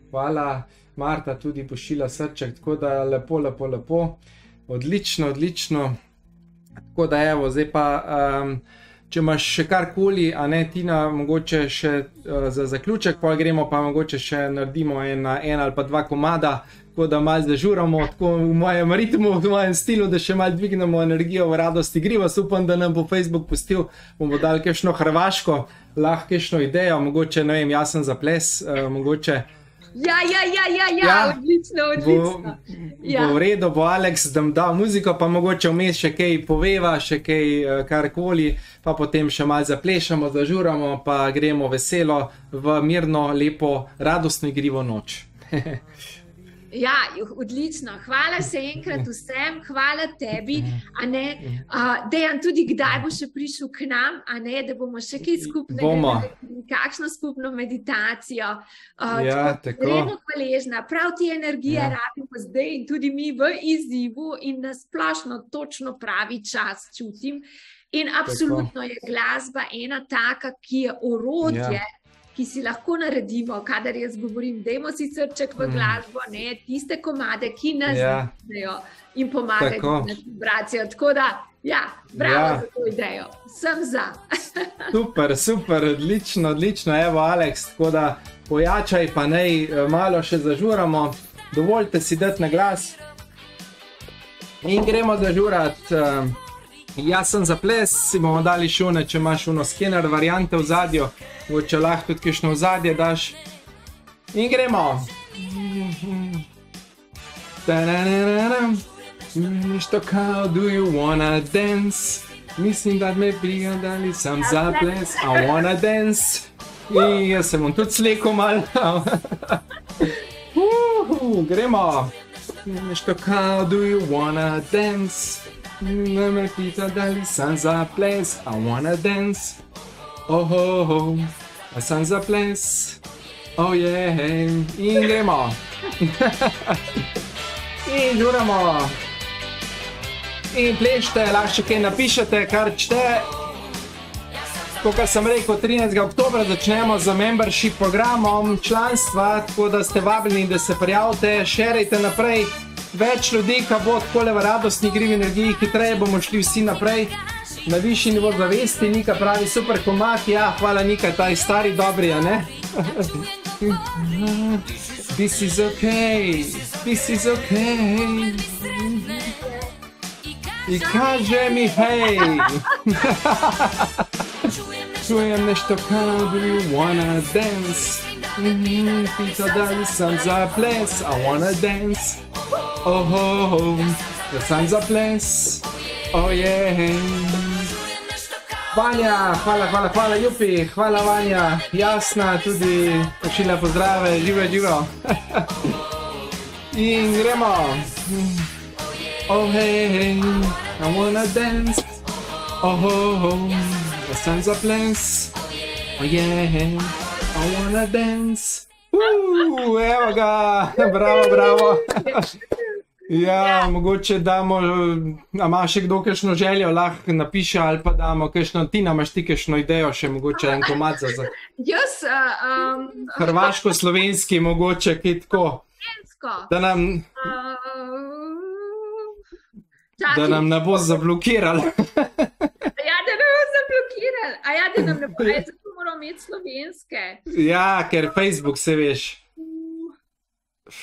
hvala. Marta tudi pošila srček, tako da lepo, odlično, tako da evo, zdaj pa če imaš še karkoli, a ne Tina, mogoče še za zaključek, pa gremo pa mogoče še naredimo en ali pa 2 komada, tako da malo zažuramo, tako v mojem ritmu, v mojem stilu, da še malo dvignemo energijo v radosti igriva. Upam, da nam bo Facebook pustil, bomo dali kakšno hrvaško, lahko kakšno idejo, mogoče, ne vem, jasen za ples, mogoče. Ja, odlično. Bo v redu, bo Alex nam dal muziko, pa mogoče vmes še kaj poveva, še kaj karkoli, pa potem še malo zaplešamo, zažuramo, pa gremo veselo v mirno, lepo, radostno igrivo noč. Ja, odlično. Hvala še enkrat vsem, hvala tebi, Dejan, tudi kdaj bo še prišel k nam, da bomo še kaj skupnega, kakšno skupno meditacijo. Tako. Gremo hvaležna, prav ti energije rabimo zdaj in tudi mi v izzivu in na splošno točno pravi čas čutim. In absolutno je glasba ena taka, ki je orodje, ki si lahko naredimo, kadar jaz govorim, dajmo si srček v glasbo, tiste komade, ki nas zdijo in pomagajo na vibracijo. Tako da, bravo za to idejo. Sem za. Super, odlično. Evo, Alex, tako da pojačaj, pa naj malo še zažuramo. Dovolite si dati na glas. In gremo zažurati. Jaz sem za ples, si bomo dali šune, če imaš skener variante v zadju, če lahko tudi kakšno v zadje daš. In gremo. Nešto kao, do you wanna dance? Mislim, da me prigadali sam za ples, I wanna dance. In jaz se bom tudi slekel malo. Gremo. Nešto kao, do you wanna dance? Ne me pita, da li sam za ples, I wanna dance. Sam za ples, in gremo. In žuramo. In plešte, lahko še kaj napišete, kar čte. Kot sem rekel, 13. oktobra začnemo z membership programom članstva, tako da ste vabljeni, da se prijavite, šerajte naprej. Več ljudi, ki bo takole v radostni igrivi energiji, hitreje bomo šli vsi naprej na višji nivo zavesti. Nika pravi, super komad, hvala Nika, ta je stari dobri, a ne? This is okay. I kaže mi hej. Čujem nešto kao, do you wanna dance? Pita, da li sam za ples, I wanna dance. Da sam za ples, Oh yeah. Vanja, hvala, Jupi, hvala Vanja, Jasna, tudi pošilja pozdrave, živo. In gremo. Oh hey, I wanna dance. Oh, the sun's a place. Oh yeah, I wanna dance. Evo ga, bravo. Ja, mogoče damo, a ima še kdo kakšno željo, lahko napiše ali pa damo kakšno, Tina, imaš ti kakšno idejo, še mogoče en komad za Jaz... Hrvaško-slovenski, mogoče, kaj tako. Da nam ne bo zablokirali. Ja, da ne bo zablokirali. A ja, da nam ne bo, zato moramo imeti slovenske. Ja, ker Facebook se veš.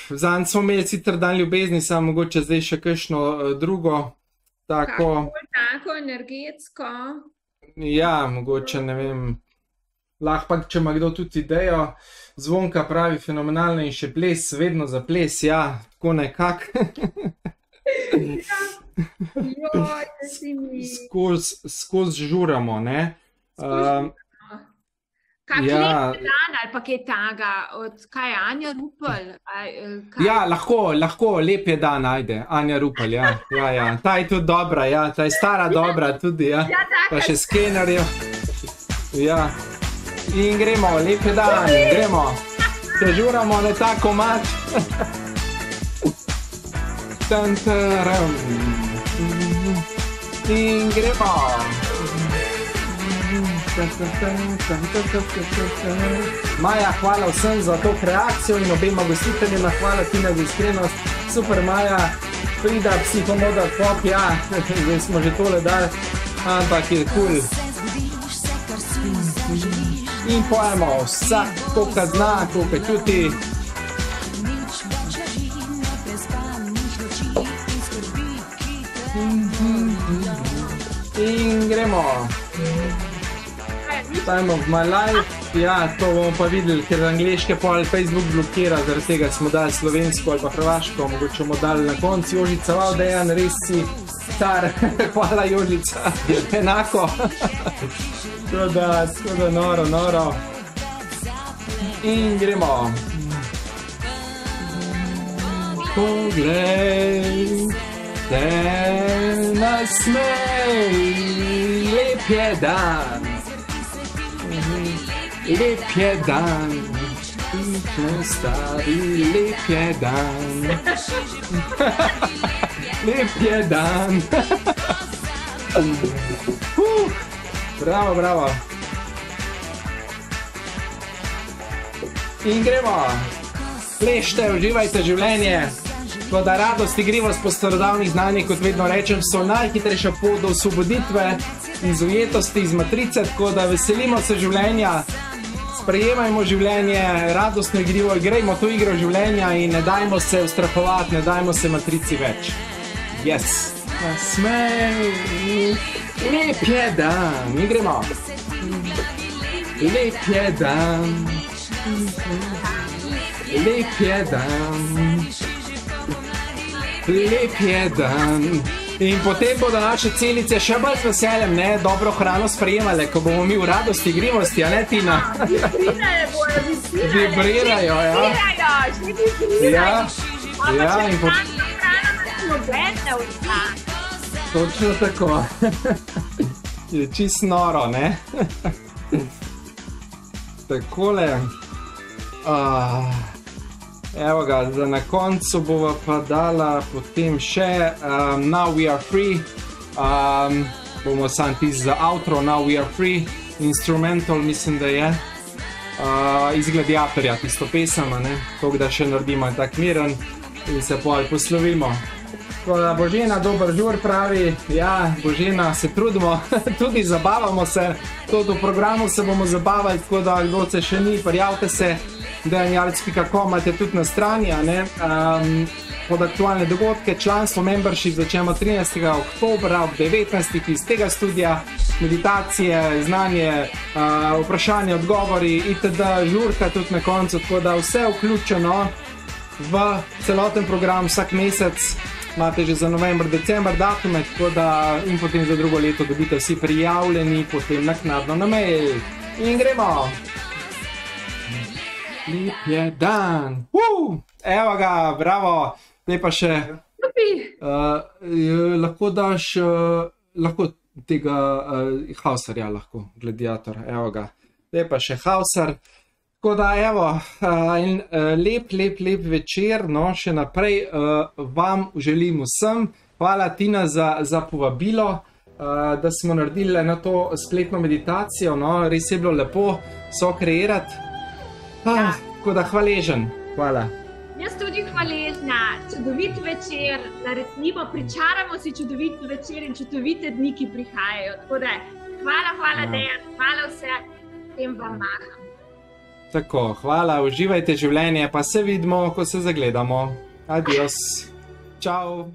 Zanj smo imeli sicer dan ljubezni, samo mogoče zdaj še kakšno drugo. Tako energetsko. Ja, mogoče, ne vem. Lahko pa, če ima kdo tudi idejo, Zvonka pravi fenomenalno in še ples, vedno za ples, ja, tako nekak. Skozi žuramo, ne? Kak lep dan ali pa kaj taga, od kaj je Anja Rupel? Ja, lahko, lep je dan, ajde, Anja Rupel, ja. Ta je tudi dobra, ja, ta je stara dobra tudi, ja. Pa še skenerjo. Ja. In gremo, lep je dan, gremo. Se žuramo na ta komad. In gremo. Maja, hvala vsem za to reakcijo in obema gostiteljima, hvala ti na iskrenost. Super, Maja, Frida, Psihomoda, Pop, ja, zdaj smo že tole dali, ampak je cool. In pojemo, vsak, koliko zna, koliko čuti. In gremo. Time of my life, ja, to bomo pa videli, ker angliške pol Facebook blokira, zaradi tega smo dali slovensko ali pa hrvaško, mogoče bomo dali na konci. Jožica Valdejan, res si star, hvala Jožica, enako. Tako da noro. In gremo. Poglej, te nasmej, lep je dan. Lep je dan, stari, lep je dan. Lep je dan. Bravo. In gremo. Plešte, uživajte življenje. Tako da radost, igrivost po starodavnih znanjih, kot vedno rečem, so najhitrejša pot do osvoboditve iz ujetosti, iz matrice, tako da veselimo se življenja. Sprejemajmo življenje, radostno igrivo, igrajmo to igro življenja in ne dajmo se ustrahovati, ne dajmo se matrici več. Yes. Smej, lep je dan, in gremo. Lep je dan, lep je dan, lep je dan. In potem bodo naše celice še bolj z veseljem, ne, dobro hrano sprejemale, ko bomo mi v radosti, igrivosti, a ne, Tina? Vibrirajo, ja. Ja, in točno tako. Je čist noro, ne? Takole. Evo ga, za na koncu bova pa dala potem še Now We Are Free. Bomo sam tisti za outro, Now We Are Free. Instrumental, mislim, da je. Iz Gladiatorja, tisto pesama, ne. Tako da še naredimo tak miren in se pol poslovimo. Tako da Božena, dober žur pravi. Ja, Božena, se trudimo, tudi zabavamo se. Tudi v programu se bomo zabavali, tako da kdo se še ni, prijavite se. dejanjalec.com imate tudi na strani, pod aktualne dogodke, članstvo, membership začnemo 13. oktobra ob 19. iz tega studija, meditacije, znanje, vprašanje, odgovori, itd. žurka tudi na koncu, tako da vse vključeno v celoten program vsak mesec. Imate že za november, december datume, tako da in potem za drugo leto dobite vsi prijavljeni, potem naknadno na mail. In gremo! Lep je dan! Evo ga, bravo! Zdaj pa še... lahko daš... lahko tega Hausarja, lahko, gladiator. Evo ga. Zdaj pa še Hausar. Tako da, evo, lep večer, no, še naprej vam želim vsem. Hvala, Tina, za povabilo, da smo naredili na to spletno meditacijo, no, res je bilo lepo sokreirati. Tako da, hvaležen. Hvala. Jaz tudi hvaležna. Čudovit večer, naredimo, pričaramo si čudovit večer in čudovite dni, ki prihajajo. Tako da, hvala Dejan, hvala vse, tem vam maham. Tako, hvala, uživajte življenje, pa se vidimo, ko se zagledamo. Adios. Čau.